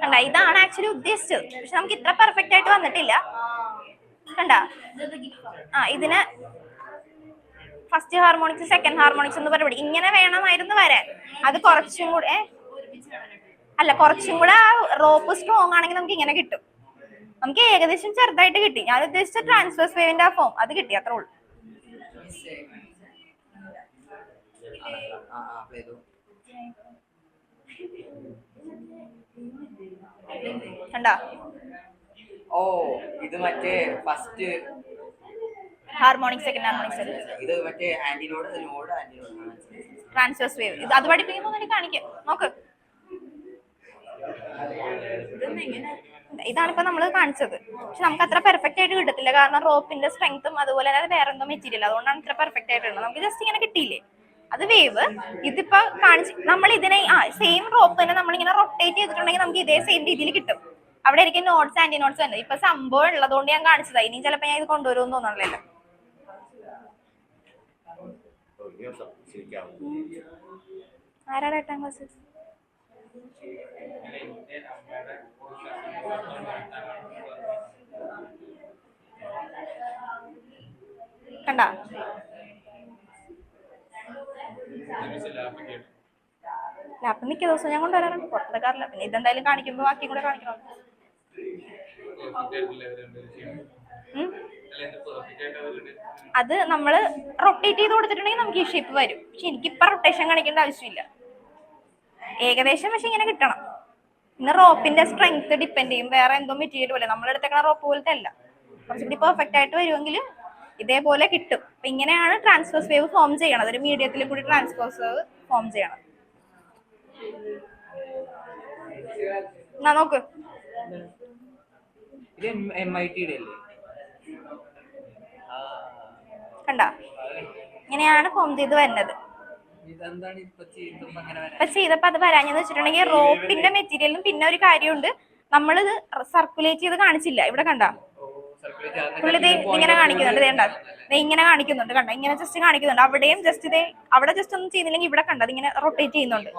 കണ്ട, ഇതാണ് ആക്ച്വലി ഉദ്ദേശിച്ചത്, പക്ഷെ നമുക്ക് ഇത്ര പെർഫെക്റ്റ് ആയിട്ട് വന്നിട്ടില്ല. കണ്ട, ഇതിന് ഫസ്റ്റ് ഹാർമോണിക്സ്, സെക്കൻഡ് ഹാർമോണിക്സ് എന്ന് പരിപാടി ഇങ്ങനെ വേണമായിരുന്നു വരാൻ. അത് കുറച്ചും കൂടെ കുറച്ചും കൂടെ റോപ്പ് സ്ട്രോങ് ആണെങ്കിൽ നമുക്ക് ഇങ്ങനെ കിട്ടും. നമുക്ക് ഏകദേശം ചെറുതായിട്ട് കിട്ടി. ഞാൻ ഉദ്ദേശിച്ച ട്രാൻസ്വേഴ്സ് വേവിന്റെ ആ ഫോം അത് കിട്ടി, അത്രേ ഉള്ളൂ. കണ്ടാ? ഓ, ഇത് മറ്റേ ഫസ്റ്റ് ഹാർമോണിക്സ്, സെക്കൻഡ് ഹാർമോണിക്സ്, ഇത് മറ്റേ ആന്റിനോഡ് നോഡ് ആന്റിനോഡ് ട്രാൻസ്വേഴ്സ് വേവ്. ഇത് അത് പഠിപ്പിക്കുമ്പോൾ എനിക്ക് കാണിക്കാം, നോക്ക്. ഇതാണിപ്പോ നമ്മൾ കാണിച്ചത്. പക്ഷെ നമുക്ക് അത്ര പെർഫെക്റ്റ് ആയിട്ട് കിട്ടത്തില്ല, കാരണം റോപ്പിന്റെ സ്ട്രെങ്ത്തും അതുപോലെ തന്നെ വേറെ എന്തോ മെറ്റീരിയൽ, അതുകൊണ്ടാണ് ഇത്ര പെർഫെക്റ്റ് ആയിട്ട് ഉള്ളത്. നമുക്ക് ജസ്റ്റ് ഇങ്ങനെ കിട്ടിയില്ലേ, അത് വേവ്. ഇതിപ്പോ കാണിച്ച് നമ്മൾ ഇതിനെ സെയിം റോപ്പ് തന്നെ നമ്മളിങ്ങനെ റൊട്ടേറ്റ് ചെയ്തിട്ടുണ്ടെങ്കിൽ നമുക്ക് ഇതേ സെയിം രീതിയിൽ കിട്ടും. അവിടെ ആയിരിക്കും നോട്ട്സ് ആന്റി നോട്ട്സ് തന്നെ. ഇപ്പൊ സംഭവം ഉള്ളതുകൊണ്ട് ഞാൻ കാണിച്ചതാ, ഇനി ചിലപ്പോ ഞാൻ ഇത് കൊണ്ടുവരുമെന്ന് തോന്നണല്ലോ. ആരാണ് 8ാം ക്ലാസ്? കണ്ട, ലാപ്പ് മിക്ക ദിവസവും ഞാൻ കൊണ്ടുവരാറുണ്ട്, പുറത്തെടുക്കാറില്ല. പിന്നെ ഇതെന്തായാലും കാണിക്കുമ്പോ ബാക്കിയും കൂടെ കാണിക്കണം. അത് നമ്മൾ റൊട്ടേറ്റ് ചെയ്ത് കൊടുത്തിട്ടുണ്ടെങ്കിൽ നമുക്ക് ഈ ഷേപ്പ് വരും. പക്ഷെ എനിക്കിപ്പോ റൊട്ടേഷൻ കാണിക്കേണ്ട ആവശ്യമില്ല, ഏകദേശം പക്ഷെ ഇങ്ങനെ കിട്ടണം. പിന്നെ റോപ്പിന്റെ സ്ട്രെങ്ത് ഡിപ്പെൻഡ് ചെയ്യും, വേറെ എന്തോ മെറ്റീരിയൽ പോലെ. നമ്മളെടുത്തേക്കണ റോപ്പ് പോലത്തെ അല്ല, കുറച്ചുകൂടി പെർഫെക്റ്റ് ആയിട്ട് വരുമെങ്കിൽ ഇതേപോലെ കിട്ടും. അപ്പൊ ഇങ്ങനെയാണ് ട്രാൻസ്വേഴ്സ് വേവ് ഫോം ചെയ്യണത്, ഒരു മീഡിയത്തിൽ കൂടി ട്രാൻസ്വേഴ്സ് വേവ് ഫോം ചെയ്യണം. നോക്ക്, കണ്ട? ഇങ്ങനെയാണ് ഫോം ചെയ്ത് വരുന്നത്. ഇപ്പൊ ചെയ്തപ്പോ അത് വരാഞ്ഞെന്ന് വെച്ചിട്ടുണ്ടെങ്കിൽ റോപ്പിന്റെ മെറ്റീരിയലും പിന്നെ ഒരു കാര്യമുണ്ട്, നമ്മളിത് സർക്കുലേറ്റ് ചെയ്ത് കാണിച്ചില്ല. ഇവിടെ കണ്ട പുള്ളിത് ഇങ്ങനെ കാണിക്കുന്നുണ്ട്, വേണ്ട ഇങ്ങനെ കാണിക്കുന്നുണ്ട്, കണ്ട ഇങ്ങനെ ജസ്റ്റ് കാണിക്കുന്നുണ്ട്. അവിടെയും ജസ്റ്റ് ഇതേ അവിടെ ജസ്റ്റ് ഒന്നും ചെയ്യുന്നില്ലെങ്കിൽ ഇവിടെ കണ്ടത് ഇങ്ങനെ റൊട്ടേറ്റ് ചെയ്യുന്നുണ്ട്.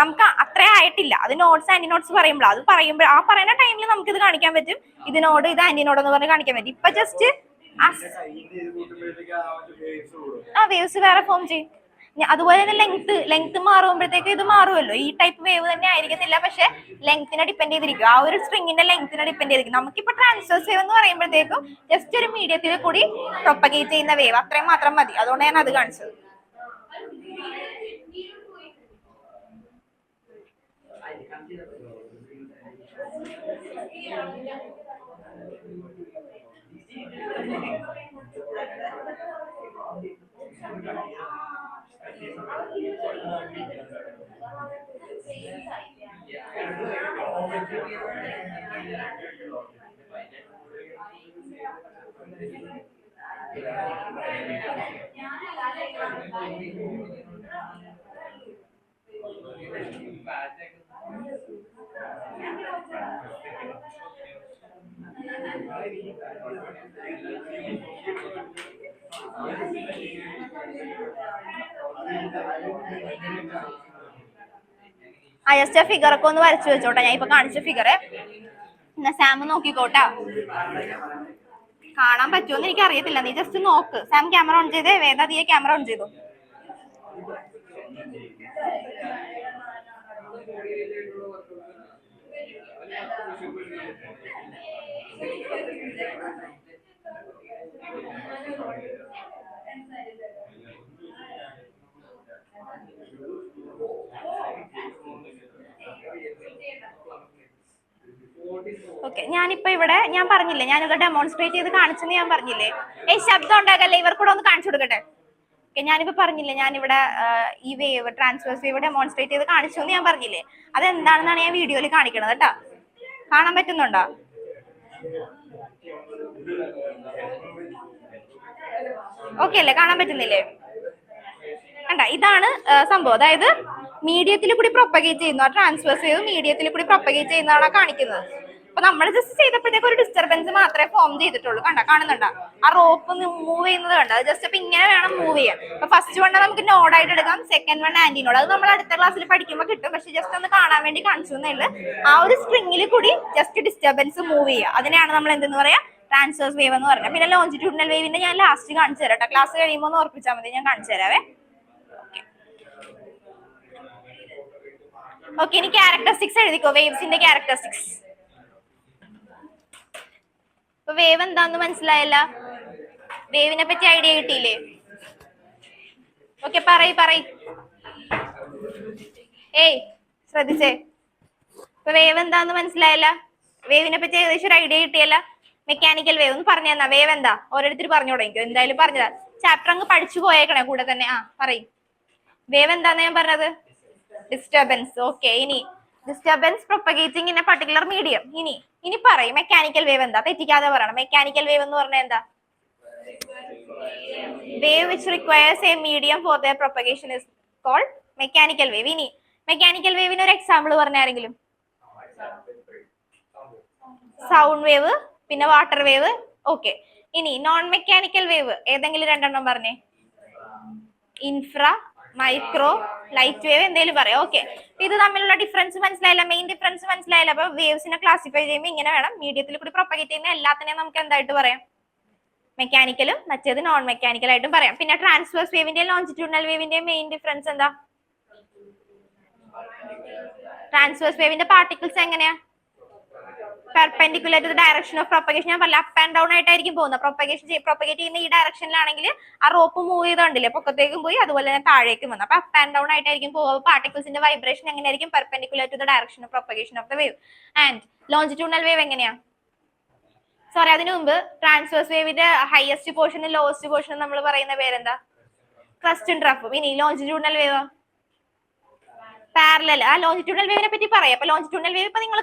നമുക്ക് അത്രേ ആയിട്ടില്ല. അത് നോട്ട്സ് ആന്റി നോട്ട്സ് പറയുമ്പോൾ അത് പറയുമ്പോൾ ആ പറയുന്ന ടൈമിൽ നമുക്ക് ഇത് കാണിക്കാൻ പറ്റും, ഇതിനോട് ഇത് ആന്റിനോട് എന്ന് പറഞ്ഞ് കാണിക്കാൻ പറ്റും. ഇപ്പൊ ജസ്റ്റ് വേവ്സ് വേറെ ഫോം ചെയ്യും. അതുപോലെ തന്നെ ലെങ്ത് മാറുമ്പോഴത്തേക്ക് ഇത് മാറുമല്ലോ. ഈ ടൈപ്പ് വേവ് തന്നെ ആയിരിക്കത്തില്ല, പക്ഷെ ലെങ്ത്തിനെ ഡിപ്പെൻഡ് ചെയ്തിരിക്കും, ആ ഒരു സ്ട്രിങ്ങിന്റെ ലെങ്ത്തിനെ ഡിപ്പെൻഡ് ചെയ്തിരിക്കും. നമുക്കിപ്പോ ട്രാൻസ്വേഴ്സ് വേവ് എന്ന് പറയുമ്പോഴത്തേക്കും ജസ്റ്റ് ഒരു മീഡിയത്തിൽ കൂടി പ്രൊപ്പഗേറ്റ് ചെയ്യുന്ന വേവ് അത്രയും മാത്രം മതി. അതുകൊണ്ട് ഞാൻ അത് കാണിച്ചത്. ജസ്റ്റ് ഫിഗർ ഒക്കെ ഒന്ന് വരച്ചു വെച്ചോട്ടെ, ഞാൻ ഇപ്പൊ കാണിച്ച ഫിഗർ. എന്നാ സാം നോക്കിക്കോട്ടാ, കാണാൻ പറ്റുമോന്ന് എനിക്ക് അറിയത്തില്ല, നീ ജസ്റ്റ് നോക്ക്. സാം ക്യാമറ ഓൺ ചെയ്തേ, വേദ നീ ക്യാമറ ഓൺ ചെയ്തു. ഓക്കെ, ഞാനിപ്പോ ഇവിടെ ഞാൻ പറഞ്ഞില്ലേ, ഞാനിത് ഡെമോൺസ്ട്രേറ്റ് ചെയ്ത് കാണിച്ചെന്ന് ഞാൻ പറഞ്ഞില്ലേ. ശബ്ദം ഉണ്ടാകല്ലേ, ഇവർക്കൂടെ ഒന്ന് കാണിച്ചു കൊടുക്കട്ടെ. ഞാനിപ്പോ പറഞ്ഞില്ലേ, ഞാനിവിടെ ഈ വേവ് ട്രാൻസ്വേഴ്സ് വേവ് ഡെമോൺസ്ട്രേറ്റ് ചെയ്ത് കാണിച്ചു എന്ന് ഞാൻ പറഞ്ഞില്ലേ. അതെന്താണെന്നാണ് ഞാൻ വീഡിയോയിൽ കാണിക്കണത് കേട്ടോ. കാണാൻ പറ്റുന്നുണ്ടോ? ഓക്കെ അല്ലേ, കാണാൻ പറ്റുന്നില്ലേ? കണ്ട, ഇതാണ് സംഭവം. അതായത് മീഡിയത്തിൽ കൂടി പ്രൊപ്പഗേറ്റ് ചെയ്യുന്ന ട്രാൻസ്വേഴ്സ് വേവ് മീഡിയത്തിൽ കൂടി പ്രൊപ്പഗേറ്റ് ചെയ്യുന്നതാണ് കാണിക്കുന്നത്. അപ്പൊ നമ്മൾ ജസ്റ്റ് ചെയ്തപ്പോഴത്തേക്ക് ഒരു ഡിസ്റ്റർബൻസ് മാത്രമേ ഫോം ചെയ്തിട്ടുള്ളൂ. കാണുന്നുണ്ടോ ആ റോപ്പ് മൂവ് ചെയ്യുന്നത്? കണ്ട, ജസ്റ്റ് അപ്പൊ ഇങ്ങനെ വേണം മൂവ് ചെയ്യാൻ. അപ്പൊ ഫസ്റ്റ് വൺ നമുക്ക് നോഡായിട്ട് എടുക്കാം, സെക്കൻഡ് വൺ ആന്റിനോഡ്. അത് നമ്മൾ അടുത്ത ക്ലാസ്സിൽ പഠിക്കുമ്പോൾ കിട്ടും, പക്ഷെ ജസ്റ്റ് ഒന്ന് കാണാൻ വേണ്ടി കാണിച്ചു എന്നുള്ളൂ. ആ ഒരു സ്ട്രിങ്ങിൽ കൂടി ജസ്റ്റ് ഡിസ്റ്റർബൻസ് മൂവ് ചെയ്യുക, അതിനെയാണ് നമ്മൾ എന്തെന്ന് പറയാ, ട്രാൻസ്വേഴ്സ് വേവ് എന്ന് പറഞ്ഞത്. പിന്നെ ലോഞ്ചിറ്റ്യൂഡിനൽ വേവിന്റെ ഞാൻ ലാസ്റ്റ് കാണിച്ചു തരാം. ക്ലാസ് കഴിയുമ്പോൾ ഒന്ന് ഓർപ്പിച്ചാൽ മതി, ഞാൻ കാണിച്ചു തരാവേ. ഓക്കെ, ഇനി ക്യാരക്ടറിസ്റ്റിക്സ് എഴുതിക്കോ, വേവ്സിന്റെ ക്യാരക്ടറിസ്റ്റിക്സ്. ഇപ്പൊ വേവ് എന്താന്ന് മനസ്സിലായല്ല? വേവിനെ പറ്റി ഐഡിയ കിട്ടിയില്ലേ? ഓക്കെ, പറയ്. ശ്രദ്ധിച്ചേ. ഇപ്പൊ വേവ് എന്താന്ന് മനസ്സിലായല്ല? വേവിനെ പറ്റി ഏകദേശം ഒരു ഐഡിയ കിട്ടിയല്ല? മെക്കാനിക്കൽ വേവ് ഒന്ന് പറഞ്ഞു തന്നാ. വേവ് എന്താ ഓരോരുത്തർ പറഞ്ഞു തുടങ്ങിക്കോ, എന്തായാലും പറഞ്ഞതാ. ചാപ്റ്റർ അങ്ങ് പഠിച്ചു പോയേക്കണേ കൂടെ തന്നെ. പറയും വേവ് എന്താന്ന് ഞാൻ പറഞ്ഞത്? ഡിസ്റ്റർബൻസ്. ഓക്കെ, ഇനി disturbance propagating in A particular medium. ഇനി പറയും മെക്കാനിക്കൽ വേവ് എന്താ, തെറ്റിക്കാതെ പറയണം. മെക്കാനിക്കൽ വേവ് എന്ന് പറഞ്ഞാൽ എന്താ? Wave which requires a medium for their propagation is called mechanical wave. ഇനി മെക്കാനിക്കൽ വേവിന് ഒരു എക്സാമ്പിൾ പറഞ്ഞ ആരെങ്കിലും? സൗണ്ട് വേവ്, പിന്നെ വാട്ടർ വേവ്. ഓക്കെ, ഇനി നോൺ മെക്കാനിക്കൽ വേവ് ഏതെങ്കിലും രണ്ടെണ്ണം പറഞ്ഞേ. ഇൻഫ്രാ, മൈക്രോ, ലൈറ്റ് വേവ്, എന്തെങ്കിലും പറയാം. ഓക്കെ, ഇത് തമ്മിലുള്ള ഡിഫറൻസ് മനസ്സിലായില്ല? മെയിൻ ഡിഫറൻസ് മനസ്സിലായില്ല? അപ്പൊ വേവ്സിനെ ക്ലാസിഫൈ ചെയ്യുമ്പോൾ ഇങ്ങനെ വേണം. മീഡിയത്തിൽ കൂടി പ്രൊപ്പഗേറ്റ് ചെയ്യുന്ന എല്ലാത്തിനെയും നമുക്ക് എന്തായിട്ട് പറയാം? മെക്കാനിക്കലും മറ്റേത് നോൺ മെക്കാനിക്കൽ ആയിട്ടും പറയാം. പിന്നെ ട്രാൻസ്വേഴ്സ് വേവിന്റെയും ലോഞ്ചിറ്റ്യൂഡിനൽ വേവിന്റെയും മെയിൻ ഡിഫറൻസ് എന്താ? ട്രാൻസ്വേഴ്സ് വേവിന്റെ പാർട്ടിക്കിൾസ് എങ്ങനെയാ? Perpendicular to the direction of propagation. ഞാൻ പറഞ്ഞ അപ്പ് ആൻഡ് ഡൗൺ ആയിട്ടായിരിക്കും പോകുന്നത്. പ്രൊപ്പഗേറ്റ് ചെയ്യുന്ന ഈ ഡയറക്ഷനിലാണെങ്കിൽ ആ റോപ്പ് മൂവ് ചെയ്തോണ്ടില്ലേ, പൊക്കത്തേക്കും പോയി അതുപോലെ തന്നെ താഴേക്കും വന്നു. അപ്പൊ അപ്പ് ആൻഡ് ഡൗൺ ആയിട്ടായിരിക്കും പോകുക. പാർട്ടിക്കിൾസിന്റെ വൈബ്രേഷൻ എങ്ങനെയായിരിക്കും? Perpendicular to the direction of propagation of the wave. And longitudinal wave എങ്ങനെയാ? സോറി, അതിനു മുമ്പ് ട്രാൻസ്വേഴ്സ് വേവിന്റെ ഹയസ്റ്റ് പോർഷനും ലോവസ്റ്റ് പോർഷനും നമ്മൾ പറയുന്ന പേരെന്താ? ക്രസ്റ്റും ട്രഫും. ഇനി ലോഞ്ചിറ്റ്യൂഡിനൽ വേവ് പാരലൽ. ആ ലോഞ്ചിറ്റ്യൂഡിനൽ വേവിനെ പറ്റി പറയാം. അപ്പൊ ലോഞ്ചിറ്റ്യൂഡിനൽ വേവ് ഇപ്പൊ നിങ്ങൾ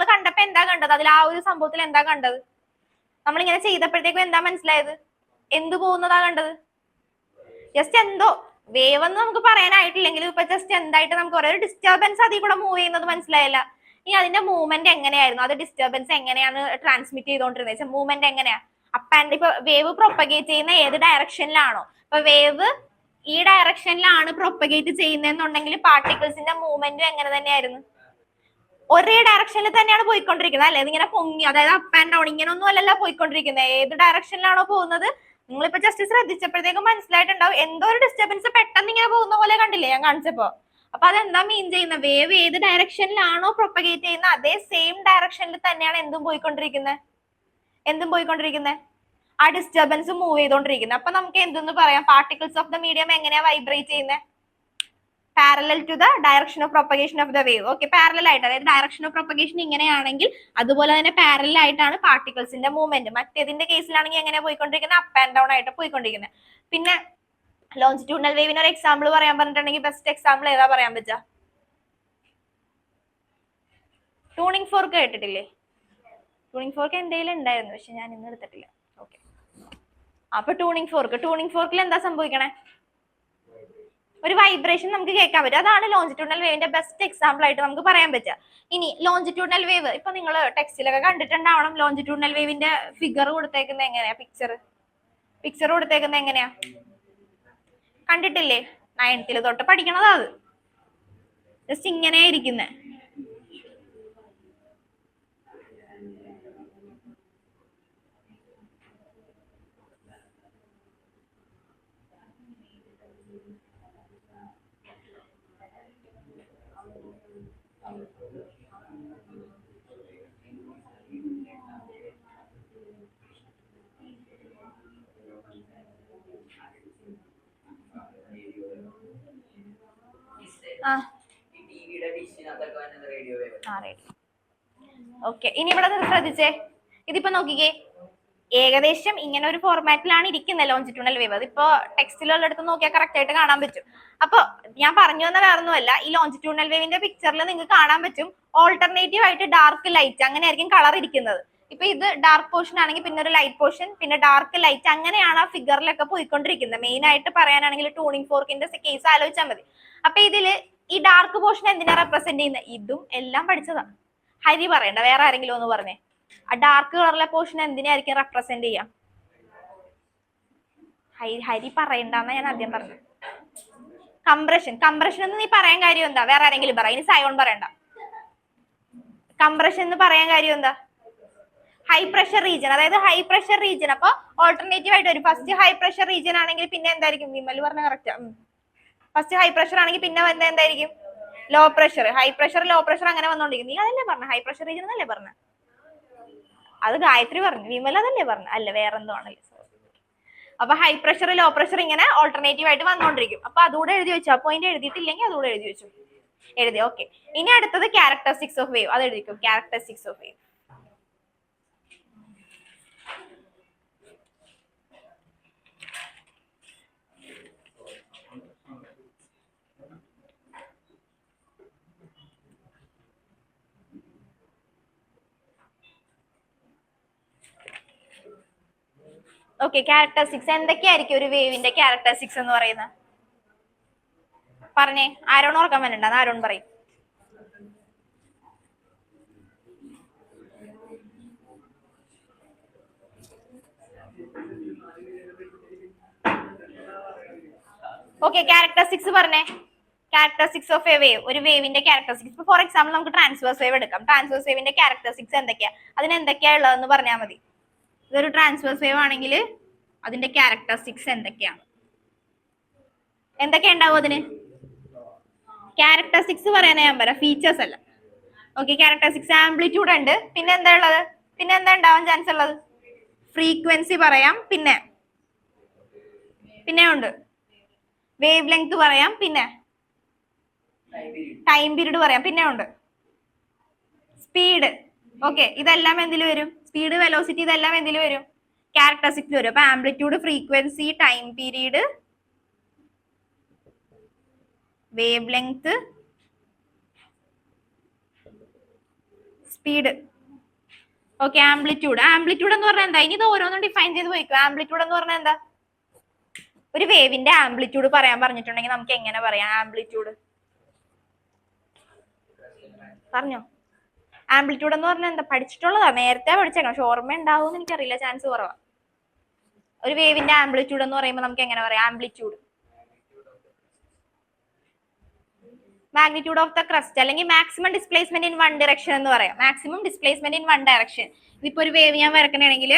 കണ്ടപ്പോ എന്താ കണ്ടത്? അതിൽ ആ ഒരു സംഭവത്തിൽ എന്താ കണ്ടത്? നമ്മളിങ്ങനെ ചെയ്തപ്പോഴത്തേക്കും എന്താ മനസ്സിലായത്? എന്ത് പോകുന്നതാ കണ്ടത്? ജസ്റ്റ് എന്തോ വേവ് എന്ന് നമുക്ക് പറയാനായിട്ടില്ലെങ്കിലും ഇപ്പൊ ജസ്റ്റ് എന്തായിട്ട് നമുക്ക് ഒരു ഡിസ്റ്റർബൻസ് അതിൽ കൂടെ മൂവ് ചെയ്യുന്നത് മനസ്സിലായില്ല. ഇനി അതിന്റെ മൂവ്മെന്റ് എങ്ങനെയായിരുന്നു, അത് ഡിസ്റ്റർബൻസ് എങ്ങനെയാണ് ട്രാൻസ്മിറ്റ് ചെയ്തോണ്ടിരുന്നത്, മൂവ്മെന്റ് എങ്ങനെയാ അപ്പ് ആൻഡ് ഇപ്പൊ വേവ് പ്രൊപ്പഗേറ്റ് ചെയ്യുന്ന ഏത് ഡയറക്ഷനിലാണോ, ഇപ്പൊ വേവ് ഈ ഡയറക്ഷനിലാണ് പ്രൊപ്പഗേറ്റ് ചെയ്യുന്നതെന്നുണ്ടെങ്കിൽ പാർട്ടിക്കിൾസിന്റെ മൂവ്മെന്റും എങ്ങനെ തന്നെയായിരുന്നു, ഒരേ ഡയറക്ഷനിൽ തന്നെയാണ് പോയിക്കൊണ്ടിരിക്കുന്നത് അല്ലെ. ഇതിങ്ങനെ പൊങ്ങി, അതായത് അപ്പ് ആൻഡ് ഡൗൺ ഇങ്ങനെ ഒന്നും അല്ലല്ലോ പോയിക്കൊണ്ടിരിക്കുന്നത്. ഏത് ഡയറക്ഷനിലാണോ പോകുന്നത്, നിങ്ങളിപ്പോ ജസ്റ്റ് ശ്രദ്ധിച്ചപ്പോഴത്തേക്കും മനസ്സിലായിട്ടുണ്ടാവും എന്തോ ഒരു ഡിസ്റ്റർബൻസ് പെട്ടെന്ന് ഇങ്ങനെ പോകുന്ന പോലെ കണ്ടില്ലേ ഞാൻ കാണിച്ചപ്പോ. അപ്പൊ അതെന്താ മീൻ ചെയ്യുന്നത്, വേവ് ഏത് ഡയറക്ഷനിലാണോ പ്രൊപ്പഗേറ്റ് ചെയ്യുന്നത് അതേ സെയിം ഡയറക്ഷനിൽ തന്നെയാണ് എന്തും പോയിക്കൊണ്ടിരിക്കുന്നത്, ആ ഡിസ്റ്റർബൻസ് മൂവ് ചെയ്തോണ്ടിരിക്കുന്നത്. അപ്പൊ നമുക്ക് എന്തെന്ന് പറയാം, പാർട്ടിക്കിൾസ് ഓഫ് ദ മീഡിയം എങ്ങനെയാ വൈബ്രേറ്റ് ചെയ്യുന്നത്, parallel to the direction of propagation of the wave. Okay, parallel ആയിട്ട്, അതായത് ഡയറക്ഷൻ ഓഫ് പ്രൊപ്പഗേഷൻ ഇങ്ങനെയാണെങ്കിൽ അതുപോലെ തന്നെ പാരലൽ ആയിട്ടാണ് പാർട്ടിക്കിൾസിന്റെ മൂവ്മെന്റ്. മറ്റേതിന്റെ കേസിലാണെങ്കിൽ എങ്ങനെയാ പോയിക്കൊണ്ടിരിക്കുന്നത്, അപ്പ് ആൻഡ് ഡൗൺ ആയിട്ട് പോയിക്കൊണ്ടിരിക്കുന്നത്. പിന്നെ ലോഞ്ചിറ്റ്യൂഡിനൽ വേവിന് ഒരു എക്സാമ്പിൾ പറയാൻ പറഞ്ഞിട്ടുണ്ടെങ്കിൽ ബെസ്റ്റ് എക്സാമ്പിൾ ഏതാ പറയാൻ പറ്റുക, ട്യൂണിംഗ് ഫോർക്ക് കേട്ടിട്ടില്ലേ? ട്യൂണിംഗ് ഫോർക്ക് എന്റെ കയ്യിൽ ഉണ്ടായിരുന്നു, പക്ഷെ ഞാൻ ഇന്ന് എടുത്തിട്ടില്ല. ഓക്കെ, അപ്പൊ ട്യൂണിംഗ് ഫോർക്കിൽ എന്താ സംഭവിക്കണേ, ഒരു വൈബ്രേഷൻ നമുക്ക് കേൾക്കാൻ പറ്റും. അതാണ് ലോഞ്ചിറ്റ്യൂഡിനൽ വേവിന്റെ ബെസ്റ്റ് എക്സാമ്പിൾ ആയിട്ട് നമുക്ക് പറയാൻ പറ്റുക. ഇനി ലോഞ്ചിറ്റ്യൂഡിനൽ വേവ് ഇപ്പൊ നിങ്ങൾ ടെക്സ്റ്റിലൊക്കെ കണ്ടിട്ടുണ്ടാവണം, ലോഞ്ചിറ്റ്യൂഡിനൽ വേവിന്റെ ഫിഗർ കൊടുത്തേക്കുന്നത് എങ്ങനെയാ, പിക്ചർ കൊടുത്തേക്കുന്നത് എങ്ങനെയാ, കണ്ടിട്ടില്ലേ? 9th തൊട്ട് പഠിക്കണതാ അത്. ജസ്റ്റ് ഇങ്ങനെയാ ഇരിക്കുന്നത്. ഓക്കെ, ഇനി ഇവിടെ ശ്രദ്ധിച്ചേ, ഇതിപ്പോ നോക്കിക്കേ, ഏകദേശം ഇങ്ങനെ ഒരു ഫോർമാറ്റിലാണ് ഇരിക്കുന്നത് ലോഞ്ചിറ്റ്യൂണൽ വേവ്. അതിപ്പോ ടെക്സ്റ്റിലുള്ള എടുത്ത് നോക്കിയാൽ കറക്റ്റ് ആയിട്ട് കാണാൻ പറ്റും. അപ്പൊ ഞാൻ പറഞ്ഞു തന്ന വേറൊന്നുമല്ല, ഈ ലോഞ്ചിറ്റ്യൂണൽ വേവിന്റെ പിക്ചറിൽ നിങ്ങൾക്ക് കാണാൻ പറ്റും ഓൾട്ടർനേറ്റീവ് ആയിട്ട് ഡാർക്ക് ലൈറ്റ് അങ്ങനെ ആയിരിക്കും കളർ ഇരിക്കുന്നത്. ഇപ്പൊ ഇത് ഡാർക്ക് പോർഷൻ ആണെങ്കിൽ പിന്നെ ഒരു ലൈറ്റ് പോർഷൻ, പിന്നെ ഡാർക്ക് ലൈറ്റ്, അങ്ങനെയാണ് ആ ഫിഗറിലൊക്കെ പോയിക്കൊണ്ടിരിക്കുന്നത്. മെയിൻ ആയിട്ട് പറയാനാണെങ്കിൽ ട്യൂണിംഗ് ഫോർക്കിന്റെ കേസ് ആലോചിച്ചാൽ മതി. അപ്പൊ ഇതില് ഈ ഡാർക്ക് പോർഷൻ എന്തിനാ റെപ്രസെന്റ് ചെയ്യുന്നത്, ഇതും എല്ലാം പഠിച്ചതാണ്. ഹരി പറയണ്ട, വേറെ ആരെങ്കിലും ഒന്ന് പറഞ്ഞേ, ആ ഡാർക്ക് കളറിലെ പോർഷൻ എന്തിനായിരിക്കും റെപ്രസെന്റ് ചെയ്യാം, ഹരി പറയണ്ടെന്നാ ഞാൻ ആദ്യം പറഞ്ഞു. കംപ്രഷൻ എന്ന് നീ പറയാൻ കാര്യം എന്താ, വേറെ ആരെങ്കിലും പറ, ഇനി സയോൺ പറയണ്ട. കംപ്രഷൻ എന്ന് പറയാൻ കാര്യം എന്താ, ഹൈ പ്രഷർ റീജിയൻ, അതായത് ഹൈ പ്രഷർ റീജിയൻ. അപ്പൊ ഓൾട്ടർനേറ്റീവ് ആയിട്ട് വരും. ഫസ്റ്റ് ഹൈ പ്രഷർ റീജിയൻ ആണെങ്കിൽ പിന്നെ എന്തായിരിക്കും, വിമൽ പറഞ്ഞ കറക്റ്റ്. ഫസ്റ്റ് ഹൈ പ്രഷർ ആണെങ്കിൽ പിന്നെ വന്ന എന്തായിരിക്കും, low pressure. High pressure low pressure അങ്ങനെ വന്നോണ്ടിരിക്കും. നീ അതല്ലേ പറഞ്ഞ, ഹൈ പ്രഷർ റീജിയൻ എന്നല്ലേ പറഞ്ഞ, അത് ഗായത്രി പറഞ്ഞു, വിമൽ അതല്ലേ പറഞ്ഞു, അല്ല വേറെന്തോ ആണല്ലേ. അപ്പൊ ഹൈ പ്രഷർ ലോ പ്രഷർ ഇങ്ങനെ ഓൾട്ടർനേറ്റീവ് ആയിട്ട് വന്നോണ്ടിരിക്കും. അപ്പൊ അതുകൂടെ എഴുതി വെച്ചു. അപ്പൊ അതിന്റെ എഴുതിയിട്ടില്ലെങ്കിൽ അതുകൂടെ എഴുതി വെച്ചു. എഴുതി, ഓക്കെ. ഇനി അടുത്തത് ക്യാരക്ടറിസ്റ്റിക്സ് ഓഫ് വേവ്, അത് എഴുതിക്കും, characteristics of wave. Okay, characteristics എന്തൊക്കെയായിരിക്കും ഒരു വേവിന്റെ ക്യാരക്ടറിസ്റ്റിക്സ് എന്ന് പറയുന്നത്, പറഞ്ഞേ. ആരോൺ ഓർക്കാൻ വേണ്ട, ആരോൺ പറയും. ഓക്കെ, ക്യാരക്ടറിസ്റ്റിക്സ് പറഞ്ഞേ. ക്യാരക്ടറിസ്റ്റിക്സ് ഓഫ് എ വേവ്, ഒരു വേവിന്റെ ക്യാരക്ടറിസ്റ്റിക്സ്. ഫോർ എക്സാമ്പിൾ നമുക്ക് ട്രാൻസ്വേഴ്സ് വേവ് എടുക്കാം. ട്രാൻസ്വേഴ്സ് വേവിന്റെ ക്യാരക്ടറിസ്റ്റിക്സ് എന്തൊക്കെയാ, അതിന് എന്തൊക്കെയാ ഉള്ളതെന്ന് പറഞ്ഞാൽ മതി. ഇതൊരു ട്രാൻസ്വേഴ്സ് വേവ് ആണെങ്കിൽ അതിന്റെ ക്യാരക്ടറിസ്റ്റിക്സ് എന്തൊക്കെയാണ്, എന്തൊക്കെ ഉണ്ടാവും അതിന്. ക്യാരക്ടറിസ്റ്റിക്സ് പറയാനാ ഞാൻ പറയാം, ഫീച്ചേഴ്സ് അല്ല. ഓക്കെ, ക്യാരക്ടറിസ്റ്റിക്സ് ആംപ്ലിറ്റ്യൂഡ് ഉണ്ട്, പിന്നെ എന്താ ഉള്ളത്, പിന്നെ എന്താ ഉണ്ടാവാൻ ചാൻസ് ഉള്ളത്, ഫ്രീക്വൻസി പറയാം, പിന്നെ ഉണ്ട് വേവ് ലെങ്ത് പറയാം, പിന്നെ ടൈം പീരീഡ് പറയാം, പിന്നെ ഉണ്ട് സ്പീഡ്. ഓക്കെ, ഇതെല്ലാം എന്തിൽ വരും, സ്പീഡ് വെലോസിറ്റി ഇതെല്ലാം എന്തിൽ വരും, ക്യാരക്ടറിസ്റ്റിക്സ് വരും. അപ്പൊ amplitude, frequency, time period, wave length, speed. Okay, amplitude എന്ന് പറഞ്ഞാൽ എന്താ, ഇനി ഇത് ഓരോന്നും ഡിഫൈൻ ചെയ്ത് പോയിക്കോ. ആംപ്ലിറ്റ്യൂഡ് എന്ന് പറഞ്ഞാൽ എന്താ, ഒരു വേവിന്റെ ആംപ്ലിറ്റ്യൂഡ് പറയാൻ പറഞ്ഞിട്ടുണ്ടെങ്കിൽ നമുക്ക് എങ്ങനെ പറയാം ആംപ്ലിറ്റ്യൂഡ്? പറഞ്ഞോ. ആംപ്ലിറ്റ്യൂഡ് എന്ന് പറഞ്ഞാൽ എന്താ? പഠിച്ചിട്ടുള്ളതാ, നേരത്തെ പഠിച്ചേക്കണം, പക്ഷെ ഓർമ്മ ഉണ്ടാവും എനിക്കറിയില്ല, ചാൻസ് കുറവാ. ഒരു വേവിന്റെ ആംപ്ലിറ്റ്യൂഡ് എന്ന് പറയുമ്പോൾ നമുക്ക് എങ്ങനെ പറയാം amplitude? Magnitude of the crest അല്ലെങ്കിൽ maximum displacement in one direction എന്ന് പറയാം. Maximum displacement in one direction. ഇതിപ്പോ ഒരു വേവ് ഞാൻ വരക്കണമെങ്കിൽ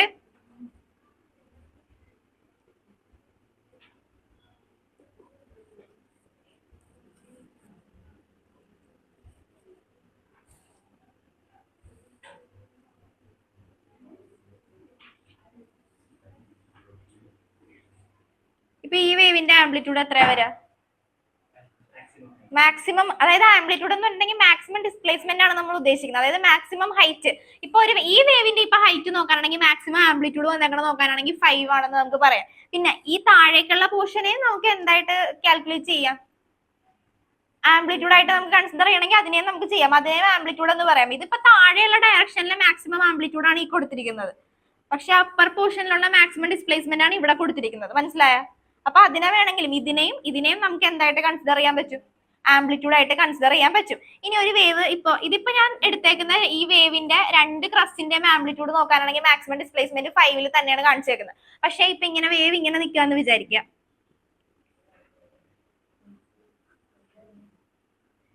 ഇപ്പൊ ഈ വേവിന്റെ ആംപ്ലിറ്റ്യൂഡ് എത്രയാ വരാ? മാക്സിമം, അതായത് ആംപ്ലിറ്റ്യൂഡ് എന്ന് പറഞ്ഞിട്ടുണ്ടെങ്കിൽ മാക്സിമം ഡിസ്പ്ലേസ്മെന്റ് ആണ് നമ്മൾ ഉദ്ദേശിക്കുന്നത്, അതായത് മാക്സിമം ഹൈറ്റ്. ഇപ്പൊ ഒരു ഈ വേവിന്റെ ഇപ്പൊ ഹൈറ്റ് നോക്കാനാണെങ്കിൽ മാക്സിമം ആംപ്ലിറ്റ്യൂഡ് വന്നേക്കണ നോക്കാനാണെങ്കിൽ 5 ആണെന്ന് നമുക്ക് പറയാം. പിന്നെ ഈ താഴേക്കുള്ള പോർഷനെ നമുക്ക് എന്തായിട്ട് കാൽക്കുലേറ്റ് ചെയ്യാം? ആംപ്ലിറ്റ്യൂഡ് ആയിട്ട് നമുക്ക് കൺസിഡർ ചെയ്യണമെങ്കിൽ അതിനെ നമുക്ക് ചെയ്യാം, അതിനെ ആംപ്ലിറ്റ്യൂഡ് എന്ന് പറയാം. ഇതിപ്പോ താഴെയുള്ള ഡയറക്ഷനിലെ മാക്സിമം ആംപ്ലിറ്റ്യൂഡ് ആണ് ഈ കൊടുത്തിരിക്കുന്നത്, പക്ഷെ അപ്പർ പോർഷനിലുള്ള മാക്സിമം ഡിസ്പ്ലേസ്മെന്റ് ആണ് ഇവിടെ കൊടുത്തിരിക്കുന്നത്. മനസ്സിലായ? അപ്പൊ അതിനെ വേണമെങ്കിലും ഇതിനെയും നമുക്ക് എന്തായിട്ട് കൺസിഡർ ചെയ്യാൻ പറ്റും? ആംപ്ലിറ്റ്യൂഡ് ആയിട്ട് കൺസിഡർ ചെയ്യാൻ പറ്റും. ഇനി ഒരു വേവ് ഇതിപ്പോ ഞാൻ എടുത്തേക്കുന്ന ഈ വേവിന്റെ രണ്ട് ക്രസ്റ്റിന്റെ ആംപ്ലിറ്റ്യൂഡ് നോക്കാനാണെങ്കിൽ മാക്സിമം ഡിസ്പ്ലേസ്മെന്റ് 5 തന്നെയാണ് കാണിച്ചേക്കുന്നത്. പക്ഷെ ഇപ്പൊ ഇങ്ങനെ വേവ് ഇങ്ങനെ നിൽക്കാന്ന് വിചാരിക്കുക,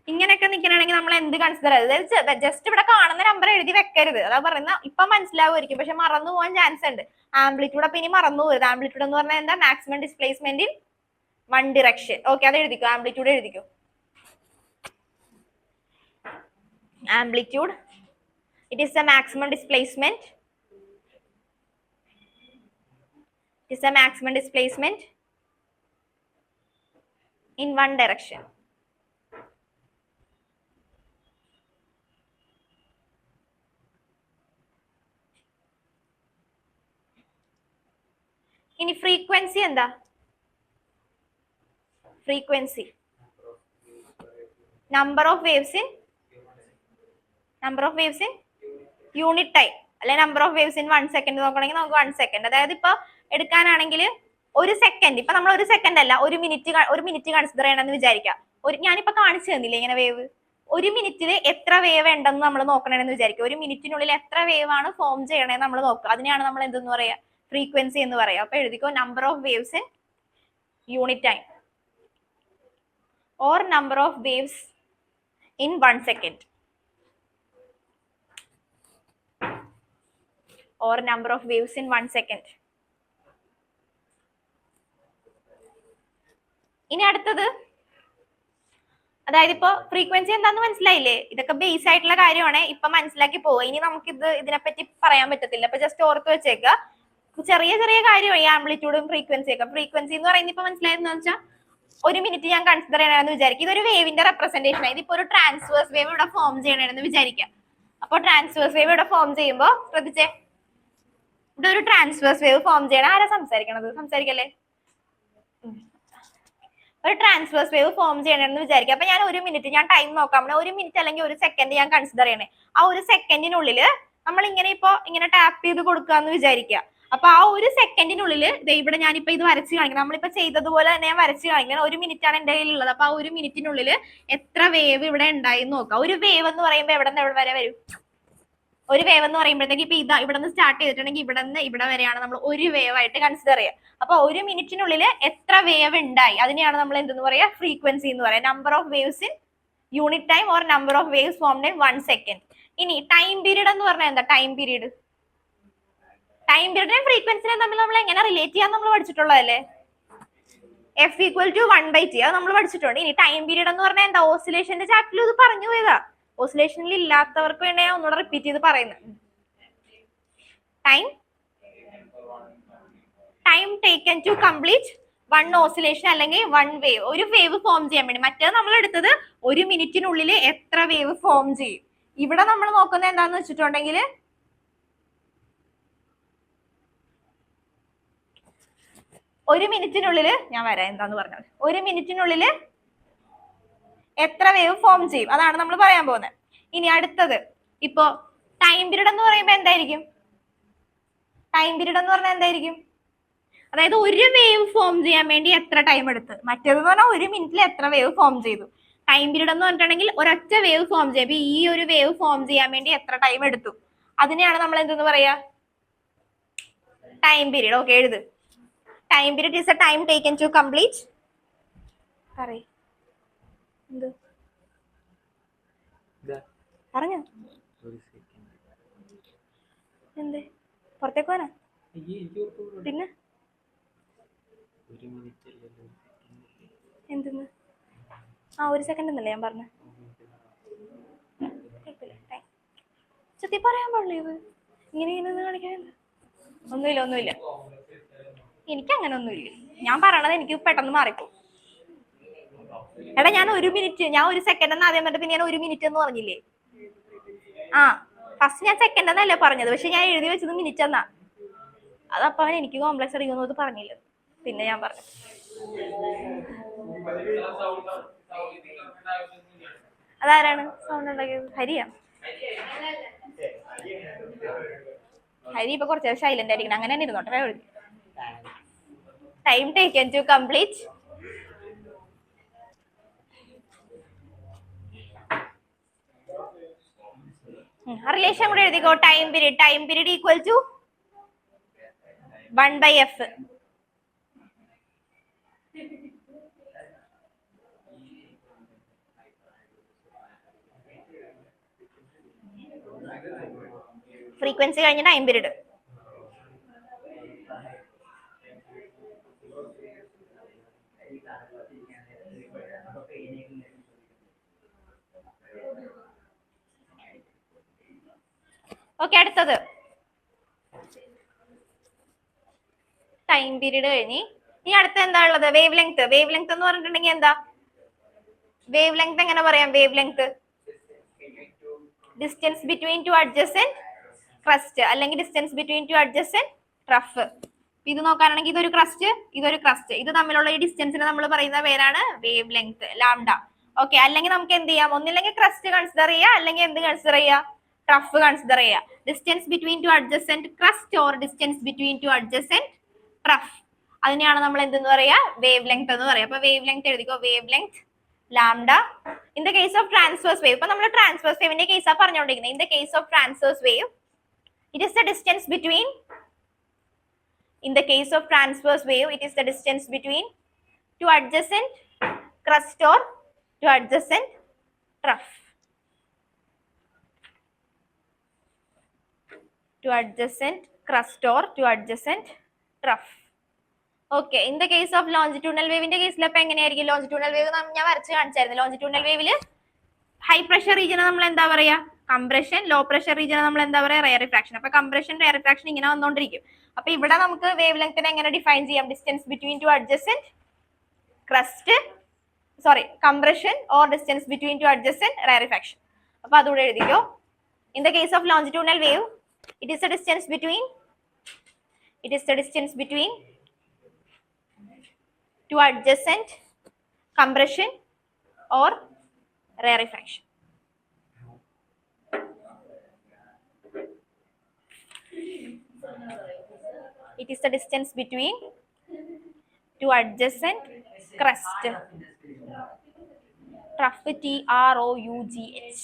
ഇങ്ങനെയൊക്കെ നിൽക്കണമെങ്കിൽ നമ്മൾ എന്ത് കൺസിഡർ ചെയ്ത്? ജസ്റ്റ് ഇവിടെ കാണുന്ന നമ്പർ എഴുതി വെക്കരുത്, അതാ പറയുന്ന. ഇപ്പൊ മനസ്സിലാവുമായിരിക്കും, പക്ഷെ മറന്നു പോകാൻ ചാൻസ് ഉണ്ട്. ആംപ്ലിറ്റ്യൂഡ് അപ്പൊ ഇനി മറന്നു പോകരുത്. ആംപ്ലിറ്റ്യൂഡ് എന്ന് പറഞ്ഞാൽ എന്താ? Maximum displacement in one direction. Okay, അത് എഴുതിക്കോ, ആംപ്ലിറ്റ്യൂഡ് എഴുതിക്കോ. Amplitude, it is the maximum displacement. It is the maximum displacement in one direction. ഇനി ഫ്രീക്വൻസി എന്താ? Frequency number of waves in unit time, അല്ലെ number of waves in 1 second നോക്കണമെങ്കിൽ നമുക്ക് 1 second. അതായത് ഇപ്പൊ എടുക്കാനാണെങ്കിൽ ഒരു സെക്കൻഡ്, ഇപ്പൊ നമ്മൾ ഒരു സെക്കൻഡ് അല്ല ഒരു മിനിറ്റ് കൺസിഡർ ചെയ്യണമെന്ന് വിചാരിക്കാം. ഞാനിപ്പോ കാണിച്ചു തന്നില്ലേ ഇങ്ങനെ വേവ്? ഒരു മിനിറ്റിൽ എത്ര വേവ് ഉണ്ടെന്ന് നമ്മൾ നോക്കണമെന്ന് വിചാരിക്കും. ഒരു മിനിറ്റിനുള്ളിൽ എത്ര വേവ് ആണ് ഫോം ചെയ്യണമെന്ന് നമ്മൾ നോക്കുക. അതിനെയാണ് നമ്മൾ എന്തെന്ന് പറയാ? ഫ്രീക്വൻസി എന്ന് പറയാം. അപ്പൊ എഴുതിക്കോ, number of waves in unit time or number of waves in 1 second or number of waves in 1 second. ഇനി അടുത്തത്, അതായത് ഇപ്പൊ ഫ്രീക്വൻസി എന്താന്ന് മനസ്സിലായില്ലേ? ഇതൊക്കെ ബേസ് ആയിട്ടുള്ള കാര്യമാണ്, ഇപ്പൊ മനസ്സിലാക്കി പോവുക. ഇനി നമുക്ക് ഇതിനെപ്പറ്റി പറയാൻ പറ്റത്തില്ല, അപ്പൊ ജസ്റ്റ് ഓർത്ത് വെച്ചേക്കുക. ചെറിയ ചെറിയ കാര്യമാണ് ഈ ആംപ്ലിറ്റ്യൂഡും ഫ്രീക്വൻസി ഒക്കെ. ഫ്രീക്വൻസി എന്ന് പറയുന്നത് ഇപ്പൊ മനസ്സിലായെന്ന് വെച്ചാൽ ഒരു മിനിറ്റ് ഞാൻ കൺസിഡർ ചെയ്യണമെന്ന് വിചാരിക്കും. ഇതൊരു വേവിന്റെ റെപ്രസെന്റേഷൻ ആണ്. ഇതിപ്പോ ഒരു ട്രാൻസ്വേഴ്സ് വേവ് ഇവിടെ ഫോം ചെയ്യണമെന്ന് വിചാരിക്കാം. അപ്പൊ ട്രാൻസ്വേഴ്സ് വേവ് ഇവിടെ ഫോം ചെയ്യുമ്പോൾ ശ്രദ്ധിച്ചേ, ഇവിടെ ഒരു ട്രാൻസ്വേഴ്സ് വേവ് ഫോം ചെയ്യണം. ആരാ സംസാരിക്കണത്? സംസാരിക്കല്ലേ. ഒരു ട്രാൻസ്വേഴ്സ് വേവ് ഫോം ചെയ്യണമെന്ന് വിചാരിക്കാം. അപ്പൊ ഞാൻ ഒരു മിനിറ്റ്, ഞാൻ ടൈം നോക്കാം, ഒരു മിനിറ്റ് അല്ലെങ്കിൽ ഒരു സെക്കൻഡ് ഞാൻ കൺസിഡർ ചെയ്യണേ. ആ ഒരു സെക്കൻഡിനുള്ളിൽ നമ്മൾ ഇങ്ങനെ ടാപ്പ് ചെയ്ത് കൊടുക്കാന്ന് വിചാരിക്കുക. അപ്പൊ ആ ഒരു സെക്കൻഡിനുള്ളിൽ ഇവിടെ ഞാനിപ്പോ ഇത് വരച്ച് കാണിക്കണം. നമ്മളിപ്പോ ചെയ്തതുപോലെ തന്നെ ഞാൻ വരച്ച് കാണിക്കണം. ഒരു മിനിറ്റ് ആണ് എന്റെ കയ്യിലുള്ളത്. അപ്പൊ ആ ഒരു മിനിറ്റിനുള്ളിൽ എത്ര വേവ് ഇവിടെ ഉണ്ടായി നോക്കാം. ഒരു വേവ് എന്ന് പറയുമ്പോൾ എവിടെ നിന്ന് എവിടെ വരെ വരും? ഒരു വേവ് എന്ന് പറയുമ്പോഴത്തേക്ക് ഇപ്പൊ ഇവിടെ നിന്ന് സ്റ്റാർട്ട് ചെയ്തിട്ടുണ്ടെങ്കിൽ ഇവിടെ നിന്ന് ഇവിടെ വരെയാണ് നമ്മൾ ഒരു വേവ് ആയിട്ട് കൺസിഡർ ചെയ്യുക. അപ്പൊ ഒരു മിനിറ്റിനുള്ളിൽ എത്ര വേവ് ഉണ്ടായി, അതിനെയാണ് നമ്മൾ എന്തെന്ന് പറയാ? ഫ്രീക്വൻസി എന്ന് പറയാം. Number of waves in unit time or number of waves formed in 1 second. ഇനി ടൈം പീരീഡ് എന്ന് പറഞ്ഞാൽ എന്താ? ടൈം പീരീഡിനെ ഫ്രീക്വൻസിനെ തമ്മിൽ നമ്മൾ എങ്ങനെ റിലേറ്റ് ചെയ്യാൻ നമ്മൾ പഠിച്ചിട്ടുള്ളതല്ലേ? F = 1/T, അത് നമ്മൾ പഠിച്ചിട്ടുണ്ട്. ഇനി ടൈം പീരീഡ് എന്ന് പറഞ്ഞാൽ എന്താ? ഓസിലേഷന്റെ ചാപ്റ്ററിൽ ഇത് പറഞ്ഞു പോയതാ. ഓസിലേഷനിൽ ഇല്ലാത്തവർക്ക് വേണ്ടി ഞാൻ ഒന്നുകൂടെ റിപ്പീറ്റ് ചെയ്ത് പറയുന്നത്. Time taken to complete 1 oscillation അല്ലെങ്കിൽ 1 വേവ്. ഒരു വേവ് ഫോം ചെയ്യാൻ വേണ്ടി. മറ്റേത് നമ്മൾ എടുത്തത് ഒരു മിനിറ്റിനുള്ളിൽ എത്ര വേവ് ഫോം ചെയ്യും. ഇവിടെ നമ്മൾ നോക്കുന്നത് എന്താന്ന് വെച്ചിട്ടുണ്ടെങ്കിൽ ഒരു മിനിറ്റിനുള്ളിൽ, ഞാൻ വരാം എന്താന്ന് പറഞ്ഞത്, ഒരു മിനിറ്റിനുള്ളിൽ എത്ര വേവ് ഫോം ചെയ്യും, അതാണ് നമ്മൾ പറയാൻ പോകുന്നത്. ഇനി അടുത്തത്, ഇപ്പോ ടൈം പീരീഡ് എന്ന് പറയുമ്പോൾ എന്തായിരിക്കും? ടൈം പീരീഡ് എന്ന് പറഞ്ഞാൽ എന്തായിരിക്കും? അതായത് ഒരു വേവ് ഫോം ചെയ്യാൻ വേണ്ടി എത്ര ടൈം എടുത്ത്, മറ്റേതെന്ന് പറഞ്ഞാൽ ഒരു മിനിറ്റിൽ എത്ര വേവ് ഫോം ചെയ്തു. ടൈം പീരീഡ് എന്ന് പറഞ്ഞിട്ടുണ്ടെങ്കിൽ ഒരൊറ്റ വേവ് ഫോം ചെയ്യാം. അപ്പൊ ഈ ഒരു വേവ് ഫോം ചെയ്യാൻ വേണ്ടി എത്ര ടൈം എടുത്തു, അതിനെയാണ് നമ്മൾ എന്തെന്ന് പറയാ, ടൈം പീരീഡ്. ഓക്കെ, എഴുത്. Time period is a time taken to complete. പറയ് എന്ത് പറഞ്ഞോ, എന്ത് പുറത്തേക്ക് പോനാ? പിന്നെ എന്തെന്ന്? ആ 1 സെക്കൻഡ് എന്നല്ലേ ഞാൻ പറഞ്ഞ. സത്യ പറയാൻ പാടില്ല ഇത് ഇങ്ങനെ ഇങ്ങനെ കാണിക്കാൻ. ഒന്നുമില്ല എനിക്ക് അങ്ങനെ ഒന്നുമില്ല. ഞാൻ പറയണത് എനിക്ക് പെട്ടെന്ന് മാറിപ്പോ. എടാ ഞാൻ 1 മിനിറ്റ്, ഞാൻ 1 സെക്കൻഡ് എന്ന് ആദ്യം പറഞ്ഞിട്ട് പിന്നെ ഞാൻ 1 മിനിറ്റ് എന്ന് പറഞ്ഞില്ലേ? ആ ഫസ്റ്റ് ഞാൻ സെക്കൻഡ് എന്നല്ലേ പറഞ്ഞത്, പക്ഷെ ഞാൻ എഴുതി വെച്ചത് മിനിറ്റ് എന്നാ. അതപ്പോ അവൻ എനിക്ക് കോംപ്ലക്സ് അടിക്കുന്നത് പറഞ്ഞില്ല, പിന്നെ ഞാൻ പറഞ്ഞു. അതാരാണ് സൗണ്ട് ഉണ്ടാക്കിയത്? ഹരിയാ? ഹരി ഇപ്പൊ കുറച്ച് സൈലന്റ് ആയിരിക്കണം, അങ്ങനെ തന്നെ ഇരുന്നോട്ടെ. Time taken to complete. Relation കൂടെ എഴുതിക്കോ. Time period equal to 1/f. Frequency കഴിഞ്ഞ ടൈം പീരീഡ്. ഓക്കെ, അടുത്തത് ടൈം പീരീഡ് കഴിഞ്ഞ് ഇനി അടുത്ത എന്താ ഉള്ളത്? Wave length. വേവ് ലെങ്ത് എന്ന് പറഞ്ഞിട്ടുണ്ടെങ്കിൽ എന്താ? വേവ് ലെങ്ത് എങ്ങനെ പറയാം? Wavelength distance between two adjacent crest അല്ലെങ്കിൽ distance between two adjacent trough. ഇത് നോക്കാനാണെങ്കിൽ ഇതൊരു ക്രസ്റ്റ്, ഇതൊരു ക്രസ്റ്റ്, ഇത് തമ്മിലുള്ള ഈ ഡിസ്റ്റൻസിന് നമ്മൾ പറയുന്ന പേരാണ് വേവ് ലെങ്ത്, ലാംഡ. ഓക്കെ, അല്ലെങ്കിൽ നമുക്ക് എന്ത് ചെയ്യാം? ഒന്നില്ലെങ്കിൽ ക്രസ്റ്റ് കൺസിഡർ ചെയ്യാം, അല്ലെങ്കിൽ എന്ത് കൺസിഡർ ചെയ്യാം? ട്രഫ് കൺസിഡർ ചെയ്യാം. Distance between two adjacent crest or distance between two adjacent trough, അതിനെയാണ് നമ്മൾ എന്തെന്ന് പറയാ? വേവ് ലെങ്ത് എന്ന് പറയാം. അപ്പൊ വേവ് ലെങ്ത് എഴുതിക്കോ. Wavelength lambda. In the case of transverse wave, ഇപ്പൊ നമ്മൾ ട്രാൻസ്വേഴ്സ് വേവിന്റെ കേസാ പറഞ്ഞുകൊണ്ടിരിക്കുന്നത്. In the case of transverse wave it is the distance between, in the case of transverse wave it is the distance between two adjacent crust or two adjacent trough. Two adjacent crust or two adjacent trough. Okay, in the case of longitudinal wave ന്റെ കേസിൽ അപ്പൊ എങ്ങനെയായിരിക്കും? Longitudinal wave ഞാൻ വരച്ച് കാണിച്ചായിരുന്നു. Longitudinal വേവില് high pressure റീജിയനെ നമ്മൾ എന്താ പറയാ? Compression. Low pressure റീജിയനെ നമ്മൾ എന്താ പറയാ? റെയറിഫ്രാക്ഷൻ. അപ്പൊ കംപ്രഷൻ റെയറിഫ്രാക്ഷൻ ഇങ്ങനെ വന്നോണ്ടിരിക്കും. അപ്പൊ ഇവിടെ നമുക്ക് വേവ് ലെങ്തിനെ എങ്ങനെ ഡിഫൈൻ ചെയ്യാം? Distance between two adjacent crest, sorry, compression or distance between two adjacent rarefaction. അപ്പൊ അതുകൂടെ എഴുതിക്കോ. In the case of longitudinal wave it is the distance between two adjacent compression or rarefaction. It is the distance between two adjacent crust, trough, TROUGH.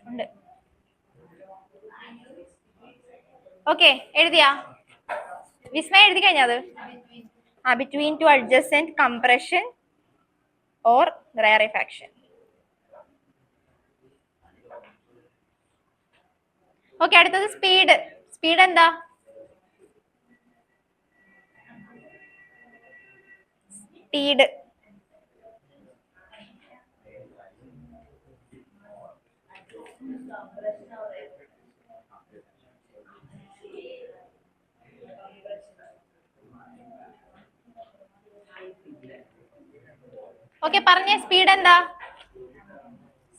ഉണ്ട്. Okay, എഴുതിയാ? വിസ്മയ എഴുതി കഴിഞ്ഞത്? Between two adjacent compression or rarefaction. Okay, അടുത്തത് speed. Speed എന്താ? Speed okay, പറഞ്ഞേ. Speed എന്താ?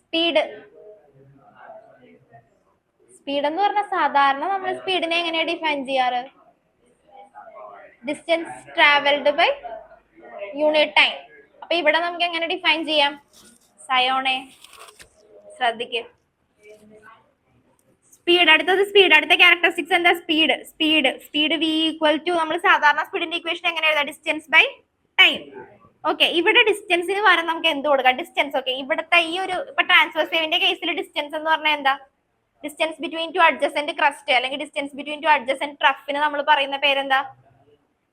Speed എന്ന് പറഞ്ഞാൽ സാധാരണ നമ്മൾ സ്പീഡിനെ എങ്ങനെയാ ഡിഫൈൻ ചെയ്യാറ്? Distance travelled by unit time. അപ്പൊ ഇവിടെ നമുക്ക് എങ്ങനെ ഡിഫൈൻ ചെയ്യാം? സയോണെ ശ്രദ്ധിക്ക്. സ്പീഡ്, അടുത്തത് സ്പീഡ്. അടുത്ത ക്യാരക്ടറിസ്റ്റിക്സ് എന്താ? സ്പീഡ് വി ഈക്വൽ ടു, നമ്മൾ സാധാരണ സ്പീഡിന്റെ ഇക്വേഷൻ എങ്ങനെ എഴുതാം? Distance by time. ഓക്കെ, ഇവിടെ ഡിസ്റ്റൻസിന് പകരം നമുക്ക് എന്ത് കൊടുക്കാം? ഡിസ്റ്റൻസ്. ഓക്കെ, ഇവിടുത്തെ ഈ ഒരു ഇപ്പൊ ട്രാൻസ്വേഴ്സ് വേവിന്റെ കേസിൽ ഡിസ്റ്റൻസ് എന്ന് പറഞ്ഞാൽ എന്താ? Distance between two adjacent crest അല്ലെങ്കിൽ ഡിസ്റ്റൻസ് ബിറ്റ്വീൻ ടു അഡ്ജസന്റ് ട്രഫിന് നമ്മൾ പറയുന്ന പേരെന്താ?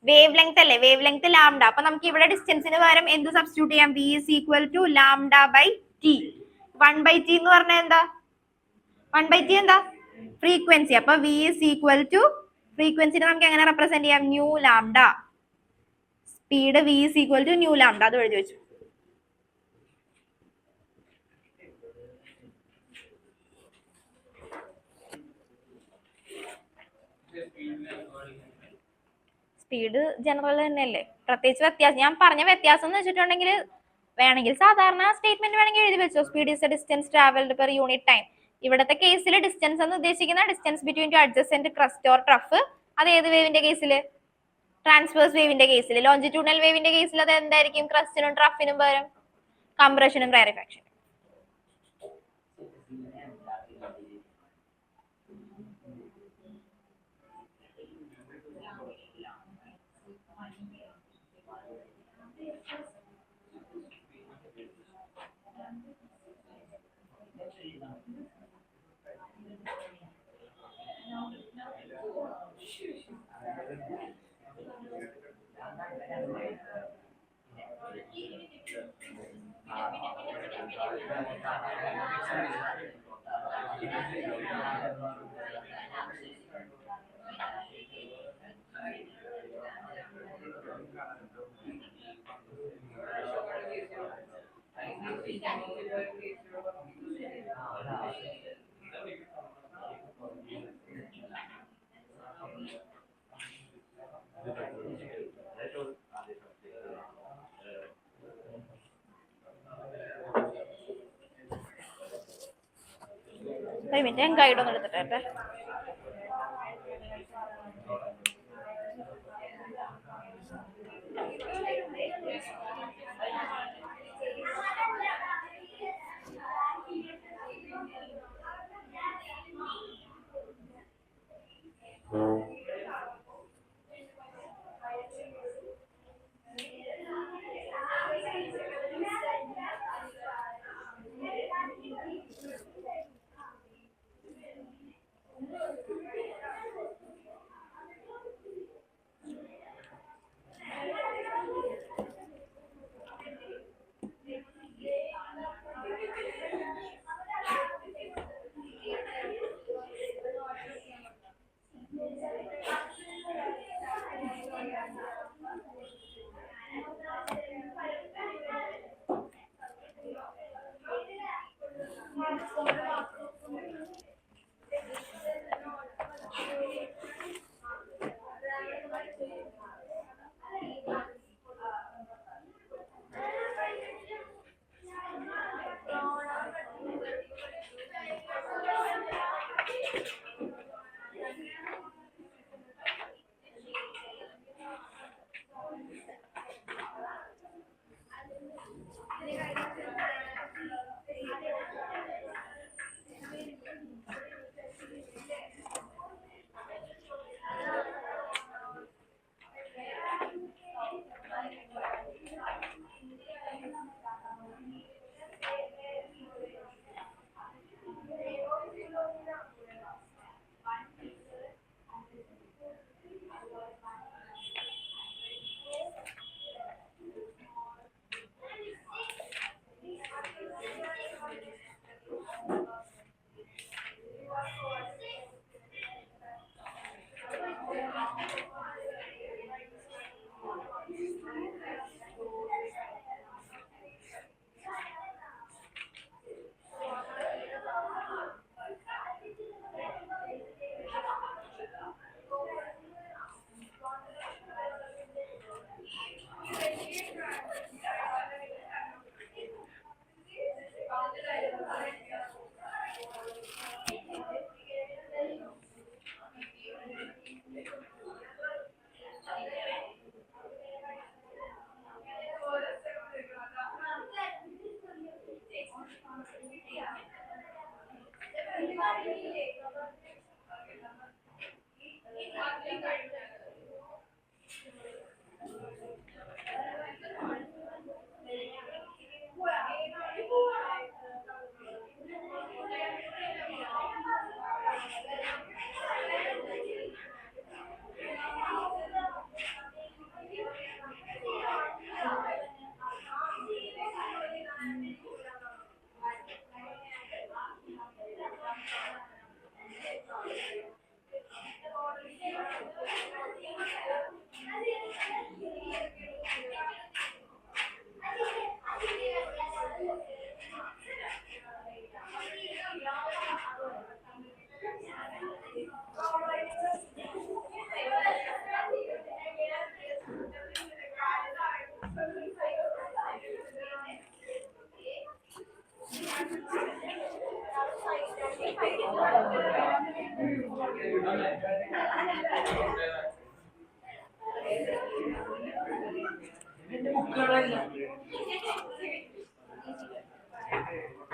വേവ് ലെങ്ത് അല്ലേ? Wavelength lambda. അപ്പൊ നമുക്ക് ഇവിടെ ഡിസ്റ്റൻസിന് പകരം എന്ത് സബ്സ്റ്റിറ്റ്യൂട്ട് ചെയ്യാം? V is equal to lambda by t. 1/t എന്ന് പറഞ്ഞാൽ എന്താ? 1/t എന്താ? ഫ്രീക്വൻസി. അപ്പൊ വി ഈസ് ഈക്വൽ ടു ഫ്രീക്വൻസിനെ നമുക്ക് എങ്ങനെ റെപ്രസെന്റ് ചെയ്യാം? Nu lambda. Speed v is equal to nu lambda. അത് എഴുതി വെച്ചു. സ്പീഡ് ജനറൽ തന്നെയല്ലേ, പ്രത്യേകിച്ച് വ്യത്യാസം. ഞാൻ പറഞ്ഞ വ്യത്യാസം എന്ന് വെച്ചിട്ടുണ്ടെങ്കിൽ വേണമെങ്കിൽ സാധാരണ സ്റ്റേറ്റ്മെന്റ് വേണമെങ്കിൽ എഴുതി വെച്ചോ. Speed is A distance travelled per unit time. ഇവിടത്തെ കേസിൽ ഡിസ്റ്റൻസ് എന്ന് ഉദ്ദേശിക്കുന്ന distance between two adjacent crest or trough. അത് ഏത് വേവിന്റെ കേസിൽ? ട്രാൻസ്വേഴ്സ് വേവിന്റെ കേസിൽ. ലോഞ്ചിറ്റ്യൂണൽ വേവിന്റെ കേസിൽ അത് എന്തായിരിക്കും? ക്രസ്റ്റിനും ട്രഫിനും പകരം കംപ്രഷനും റയറിഫാക്ഷനും. ഒരു മിനിറ്റ്, ഞാൻ ഗൈഡ് ഒന്ന് എടുത്തിട്ടെ.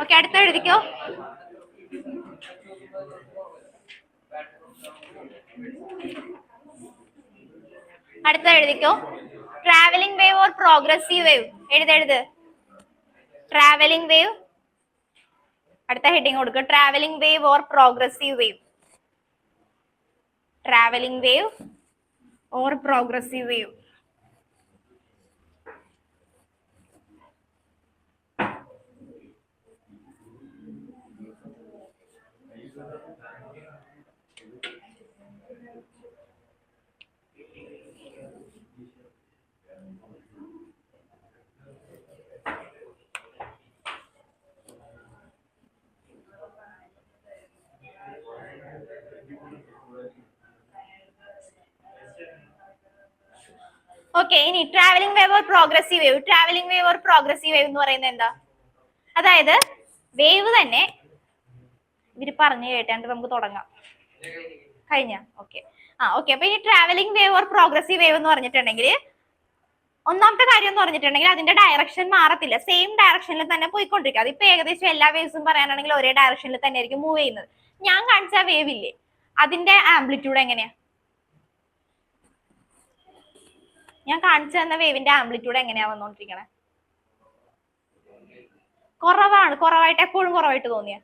ഓക്കെ, അടുത്ത എഴുതിക്കോ. അടുത്ത എഴുതിക്കോ. Travelling wave or progressive wave. എഴുതെഴുത്. Travelling wave. അടുത്ത ഹെഡിങ് കൊടുക്കുക. Travelling wave or progressive wave. Travelling wave or progressive wave. Okay, ഇനി travelling wave or progressive wave. Travelling wave or progressive wave എന്ന് പറയുന്നത് എന്താ? അതായത് വേവ് തന്നെ ഇവര് പറഞ്ഞു കേട്ടാണ്ട് നമുക്ക് തുടങ്ങാം. കഴിഞ്ഞ ഓക്കെ. ഓക്കെ, അപ്പൊ ഈ travelling wave or progressive wave എന്ന് പറഞ്ഞിട്ടുണ്ടെങ്കിൽ ഒന്നാമത്തെ കാര്യം എന്ന് പറഞ്ഞിട്ടുണ്ടെങ്കിൽ അതിന്റെ ഡയറക്ഷൻ മാറത്തില്ല, സെയിം ഡയറക്ഷനിൽ തന്നെ പോയിക്കൊണ്ടിരിക്കുക. അതിപ്പോ ഏകദേശം എല്ലാ വേവ്സും പറയാനാണെങ്കിൽ ഒരേ ഡയറക്ഷനിൽ തന്നെ ആയിരിക്കും മൂവ് ചെയ്യുന്നത്. ഞാൻ കാണിച്ച വേവ് ഇല്ലേ, അതിന്റെ ആംപ്ലിറ്റ്യൂഡ് എങ്ങനെയാ? ഞാൻ കാണിച്ചു തന്ന വേവിന്റെ ആംപ്ലിറ്റ്യൂഡ് എങ്ങനെയാ വന്നോണ്ടിരിക്കണേ? കുറവായിട്ട് എപ്പോഴും കുറവായിട്ട് തോന്നിയ.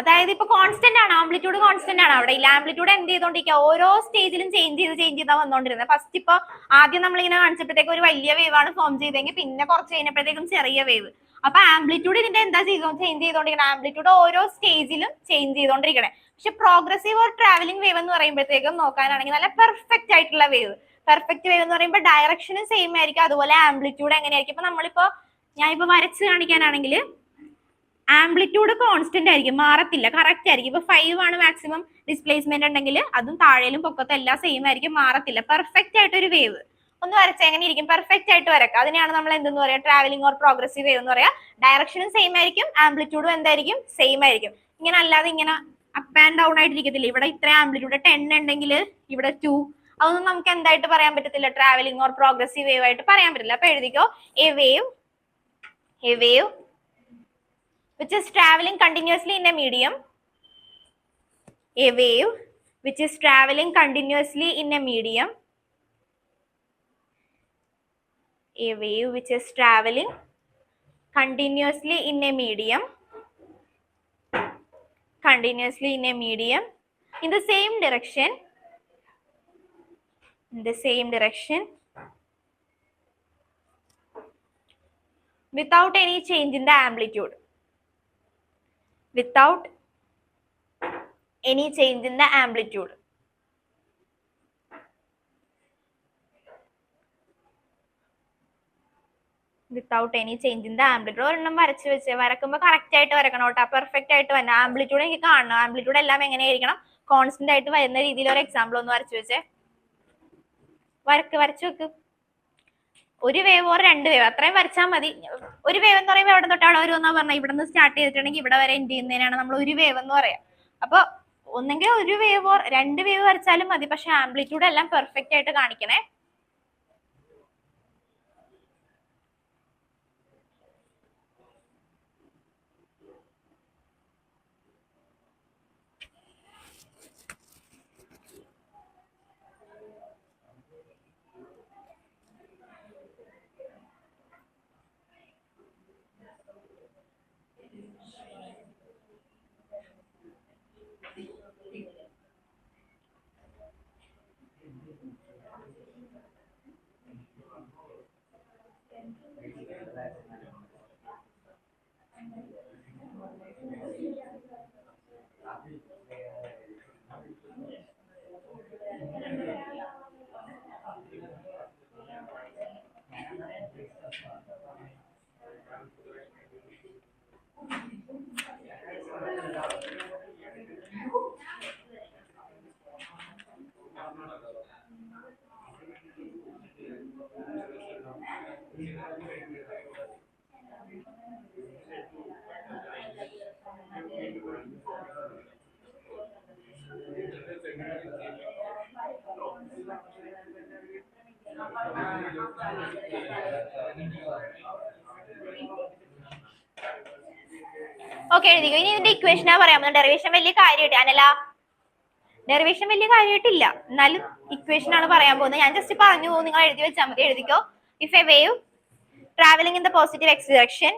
അതായത് ഇപ്പൊ കോൺസ്റ്റന്റ് ആണ്, ആംപ്ലിറ്റ്യൂഡ് കോൺസ്റ്റന്റ് ആണ്. അവിടെ ഇല്ല, ആംപ്ലിറ്റ്യൂഡ് എന്ത് ചെയ്തോണ്ടിരിക്കുക, ഓരോ സ്റ്റേജിലും ചേഞ്ച് ചെയ്താ വന്നോണ്ടിരുന്നത്. ഫസ്റ്റ് ഇപ്പൊ ആദ്യം നമ്മളിങ്ങനെ കാണിച്ചപ്പോഴത്തേക്ക് ഒരു വലിയ വേവ് ആണ് ഫോം ചെയ്തെങ്കിൽ പിന്നെ കുറച്ച് കഴിഞ്ഞപ്പോഴത്തേക്കും ചെറിയ വേവ്. അപ്പൊ ആംപ്ലിറ്റ്യൂഡ് ഇതിന്റെ എന്താ ചേഞ്ച് ചെയ്തോണ്ടിരിക്കണം? ആംപ്ലിറ്റ്യൂഡ് ഓരോ സ്റ്റേജിലും ചേഞ്ച് ചെയ്തോണ്ടിരിക്കണേ. പക്ഷെ പ്രോഗ്രസീവ് ഓർ ട്രാവലിംഗ് വേവ് എന്ന് പറയുമ്പോഴത്തേക്കും നോക്കാനാണെങ്കിൽ നല്ല പെർഫെക്റ്റ് ആയിട്ടുള്ള വേവ്. പെർഫെക്റ്റ് വേവ് എന്ന് പറയുമ്പോൾ ഡയറക്ഷനും സെയിം ആയിരിക്കും, അതുപോലെ ആംപ്ലിറ്റ്യൂഡ് എങ്ങനെയായിരിക്കും? ഇപ്പൊ നമ്മളിപ്പോ ഞാനിപ്പോ വരച്ച് കാണിക്കാനാണെങ്കിൽ ആംപ്ലിറ്റ്യൂഡ് കോൺസ്റ്റന്റ് ആയിരിക്കും, മാറത്തില്ല, കറക്റ്റ് ആയിരിക്കും. ഇപ്പൊ 5 ആണ് മാക്സിമം ഡിസ്പ്ലേസ്മെന്റ് ഉണ്ടെങ്കിൽ അതും താഴേലും പൊക്കത്തും എല്ലാം സെയിം ആയിരിക്കും, മാറത്തില്ല. പെർഫെക്റ്റ് ആയിട്ട് ഒരു വേവ് ഒന്ന് വരച്ച എങ്ങനെ ഇരിക്കും? പെർഫെക്റ്റ് ആയിട്ട് വരക്കാം. അതിനെയാണ് നമ്മൾ എന്തെന്ന് പറയാ? ട്രാവലിംഗ് ഓർ പ്രോഗ്രസീവ് വേവ് എന്ന് പറയാ. ഡയറക്ഷനും സെയിം ആയിരിക്കും, ആംപ്ലിറ്റ്യൂഡും എന്തായിരിക്കും? സെയിം ആയിരിക്കും. ഇങ്ങനെ അല്ലാതെ ഇങ്ങനെ അപ്പ് ആൻഡ് ഡൗൺ ആയിട്ടിരിക്കത്തില്ല. ഇവിടെ ഇത്ര ആംപ്ലിറ്റ്യൂഡ് 10 ഉണ്ടെങ്കിൽ ഇവിടെ 2, അതൊന്നും നമുക്ക് എന്തായിട്ട് പറയാൻ പറ്റത്തില്ല? ട്രാവലിംഗ് ഓർ പ്രോഗ്രസീവ് വേവ് ആയിട്ട് പറയാൻ പറ്റില്ല. അപ്പൊ എഴുതിക്കോ, a wave which is traveling continuously in a medium. A wave which is traveling continuously in a medium. A wave which is traveling continuously in a medium. Continuously in a medium. In the same direction. In the same direction. Without any change in the amplitude. Without any change in the amplitude. Without any change in the amplitude. ഒരെണ്ണം വരച്ച് വെച്ച് വരക്കുമ്പോൾ correct ആയിട്ട് വരക്കണം കേട്ടോ, perfect ആയിട്ട് വരണം. Amplitude എനിക്ക് കാണണം. Amplitude എല്ലാം എങ്ങനെയായിരിക്കണം? കോൺസ്റ്റന്റ് ആയിട്ട് വരുന്ന രീതിയിൽ ഒരു എക്സാമ്പിൾ ഒന്ന് വരച്ച് വെച്ചേ. വരച്ച് വെക്ക്. ഒരു വേവ് ഓർ 2 വേവ് അത്രയും വരച്ചാൽ മതി. ഒരു വേവ് എന്ന് പറയുമ്പോൾ എവിടെ തൊട്ടാണ് വരുമെന്നാ പറഞ്ഞാൽ ഇവിടെ നിന്ന് സ്റ്റാർട്ട് ചെയ്തിട്ടുണ്ടെങ്കിൽ ഇവിടെ വരെ എൻഡ് ചെയ്യുന്നതിനാണ് നമ്മൾ ഒരു വേവ് എന്ന് പറയാം. അപ്പൊ ഒന്നെങ്കിൽ ഒരു വേവ് ഓർ 2 വേവ് വരച്ചാലും മതി, പക്ഷെ ആംപ്ലിറ്റ്യൂഡ് എല്ലാം പെർഫെക്റ്റ് ആയിട്ട് കാണിക്കണേ. ഓക്കെ എഴുതിക്കോ. ഇനി ഇതിന്റെ ഇക്വേഷനാ പറയാൻ പോകുന്നത്. ഡെറിവേഷൻ വലിയ കാര്യമായിട്ട് അനല, ഡെറിവേഷൻ വലിയ കാര്യമായിട്ടില്ല, എന്നാലും ഇക്വേഷൻ ആണ് പറയാൻ പോകുന്നത്. ഞാൻ ജസ്റ്റ് പറഞ്ഞു പോകും, നിങ്ങൾ എഴുതി വെച്ചാൽ മതി. എഴുതിക്കോ. If a wave traveling in the positive x direction,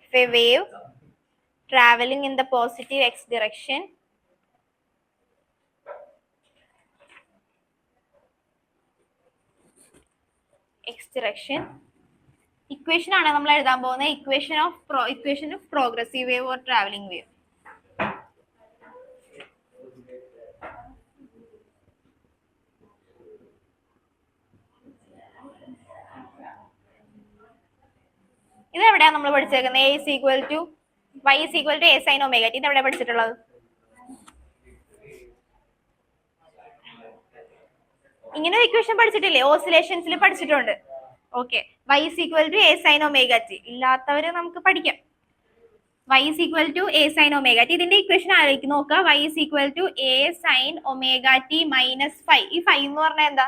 if a wave traveling in the positive x direction equation ആണ് നമ്മൾ എഴുതാൻ പോകുന്നത്. Equation of progressive wave or travelling wave. ഇത് എവിടെയാണ് നമ്മൾ പഠിച്ചേക്കുന്നത്? a is equal to y is equal to a sin omega t. ഇത് എവിടെ പഠിച്ചിട്ടുള്ളത്? ഇങ്ങനെ ഒരു ഇക്വേഷൻ പഠിച്ചിട്ടില്ലേ? ഓസിലേഷൻസിൽ പഠിച്ചിട്ടുണ്ട്. Okay, y is equal to a sin omega t. ഇല്ലാത്തവര് നമുക്ക് പഠിക്കാം. y is equal to a sin omega t. ഇതിന്റെ ഇക്വേഷൻ ആലോചിച്ച് നോക്കുക. y is equal to a sin omega t minus phi. ഈ phi എന്ന് പറഞ്ഞാൽ എന്താ?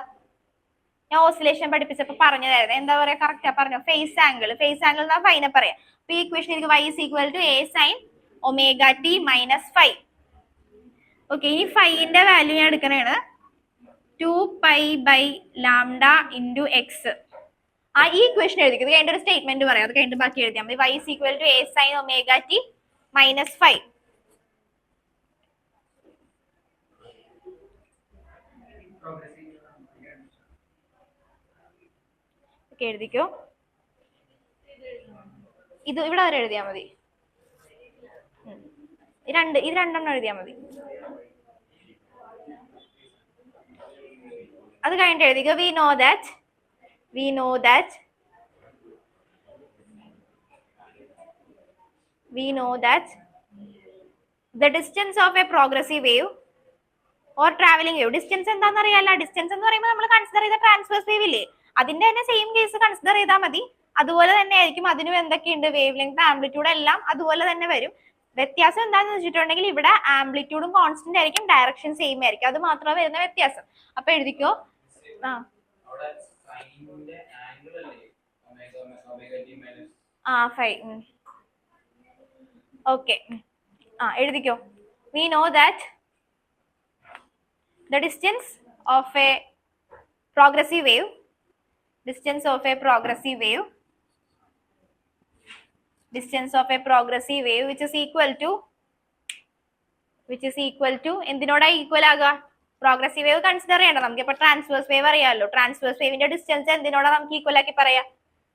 ഞാൻ ഓസിലേഷൻ പഠിപ്പിച്ചപ്പോ പറഞ്ഞതായിരുന്നു. എന്താ പറയാ? കറക്റ്റാ പറഞ്ഞോ? Phase angle. ഫേസ് ആംഗിൾ എന്നാ ഫൈനെ പറയാം. അപ്പൊ ഈ ഇക്വേഷൻ എനിക്ക് y is equal to a sin omega t minus phi. Okay, ഈ ഫൈന്റെ വാല്യൂ ഞാൻ എടുക്കണേണ് 2 pi lambda into x. ആ ഈ ഇക്വേഷൻ എഴുതിക്കും. ഇത് കഴിഞ്ഞ ഒരു സ്റ്റേറ്റ്മെന്റ് പറയാം, അത് കഴിഞ്ഞിട്ട് ബാക്കി എഴുതിയാൽ മതി. y is equal to a sin omega t minus phi. എഴുതിക്കോ. ഇത് ഇവിടെ വരെ എഴുതിയാ മതി. ഇത് രണ്ടെണ്ണം എഴുതിയാ മതി. അത് കഴിഞ്ഞിട്ട് എഴുതിക്കോ. we know that the distance of a progressive wave or traveling wave. Distance എന്താണെന്ന് അറിയാലോ. ഡിസ്റ്റൻസ് എന്ന് പറയുമ്പോൾ നമ്മൾ കൺസിഡർ ചെയ്ത ട്രാൻസ്വേഴ്സ് വേവ് ഇല്ലേ, അതിന്റെ തന്നെ സെയിം കേസ് കൺസിഡർ ചെയ്താൽ മതി. അതുപോലെ തന്നെ ആയിരിക്കും. അതിനും എന്തൊക്കെയുണ്ട്? വേവ് ലെങ്ത്, ആംപ്ലിറ്റ്യൂഡ് എല്ലാം അതുപോലെ തന്നെ വരും. വ്യത്യാസം എന്താണെന്ന് വെച്ചിട്ടുണ്ടെങ്കിൽ ഇവിടെ ആംപ്ലിറ്റ്യൂഡും കോൺസ്റ്റന്റ് ആയിരിക്കും, ഡയറക്ഷൻ സെയിം ആയിരിക്കും. അത് മാത്രമേ വരുന്ന വ്യത്യാസം. അപ്പൊ എഴുതിക്കോ. ഫൈ. ഓക്കെ, എഴുതിക്കോ. we know that the distance of a progressive wave which is equal to എന്തിനോടാ ഈക്വൽ ആകുക? പ്രോഗ്രസീവ് വേവ് കൺസിഡർ ചെയ്യണം നമുക്ക്. ഇപ്പൊ ട്രാൻസ്വേഴ്സ് വേവ് അറിയാമല്ലോ. ട്രാൻസ്വേഴ്സ് വേവിന്റെ ഡിസ്റ്റൻസ് എന്തിനോടാ നമുക്ക് ഈക്വൽ ആക്കി പറയാം?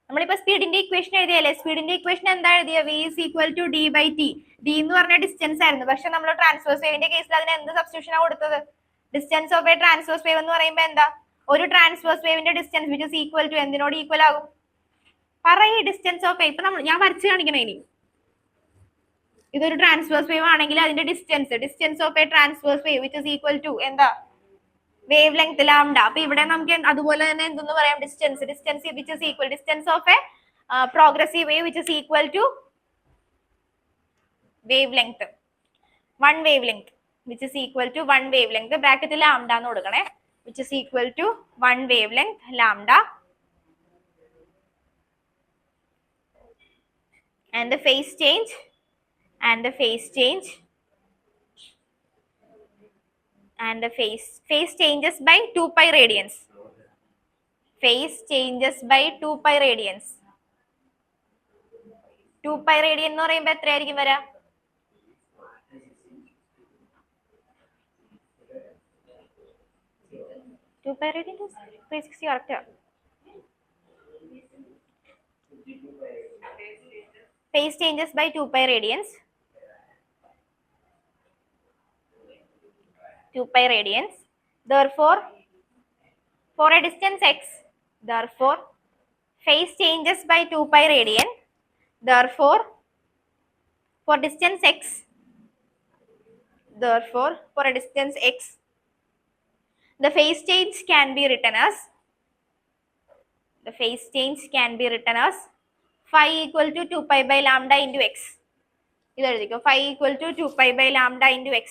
നമ്മളിപ്പോ സ്പീഡിന്റെ ഇക്വേഷൻ എഴുതിയല്ലേ. സ്പീഡിന്റെ ഇക്വേഷൻ എന്താ എഴുതിയ? v is equal to d by t. d എന്ന് പറഞ്ഞ ഡിസ്റ്റൻസ് ആയിരുന്നു. പക്ഷെ നമ്മൾ ട്രാൻസ്വേഴ്സ് വേവിന്റെ കേസിൽ അതിന് എന്ത് സബ്സ്റ്റിറ്റ്യൂഷനാ കൊടുത്തത്? Distance of a transverse wave എന്ന് പറയുമ്പോൾ എന്താ? ഒരു ട്രാൻസ്വേഴ്സ് വേവിന്റെ distance which is equal to എന്തിനോട് ഈക്വൽ ആകും? പറയേ. Distance of a. ഇപ്പൊ ഞാൻ വരച്ച് കാണിക്കണേ. ഇനി ഇതൊരു ട്രാൻസ്വേഴ്സ് വേവ് ആണെങ്കിൽ അതിന്റെ distance of a transverse wave which is equal to എന്താ? Wavelength lambda. അപ്പൊ ഇവിടെ നമുക്ക് അതുപോലെ തന്നെ എന്തെന്ന് പറയാം? Distance which is equal distance of a progressive wave which is equal to wavelength, 1 wavelength which is equal to 1 wavelength. ബ്രാക്കറ്റിൽ lambda എന്ന് കൊടുക്കണേ. Which is equal to 1 wavelength lambda. and the phase change changes by 2 pi radians. Phase changes by 2 pi radians. 2 pi radian എന്ന് പറയുമ്പോൾ എത്രയായിരിക്കും വരാ? Two pi radian is 360 correct. Phase changes by 2 pi radians. 2 pi radians. Therefore, for a distance x, phase changes by 2 pi radian. Therefore, for a distance x, the phase change can be written as phi equal to 2 pi by lambda into x. ഇത് എഴുതിക്കോ. phi equal to 2 pi by lambda into x.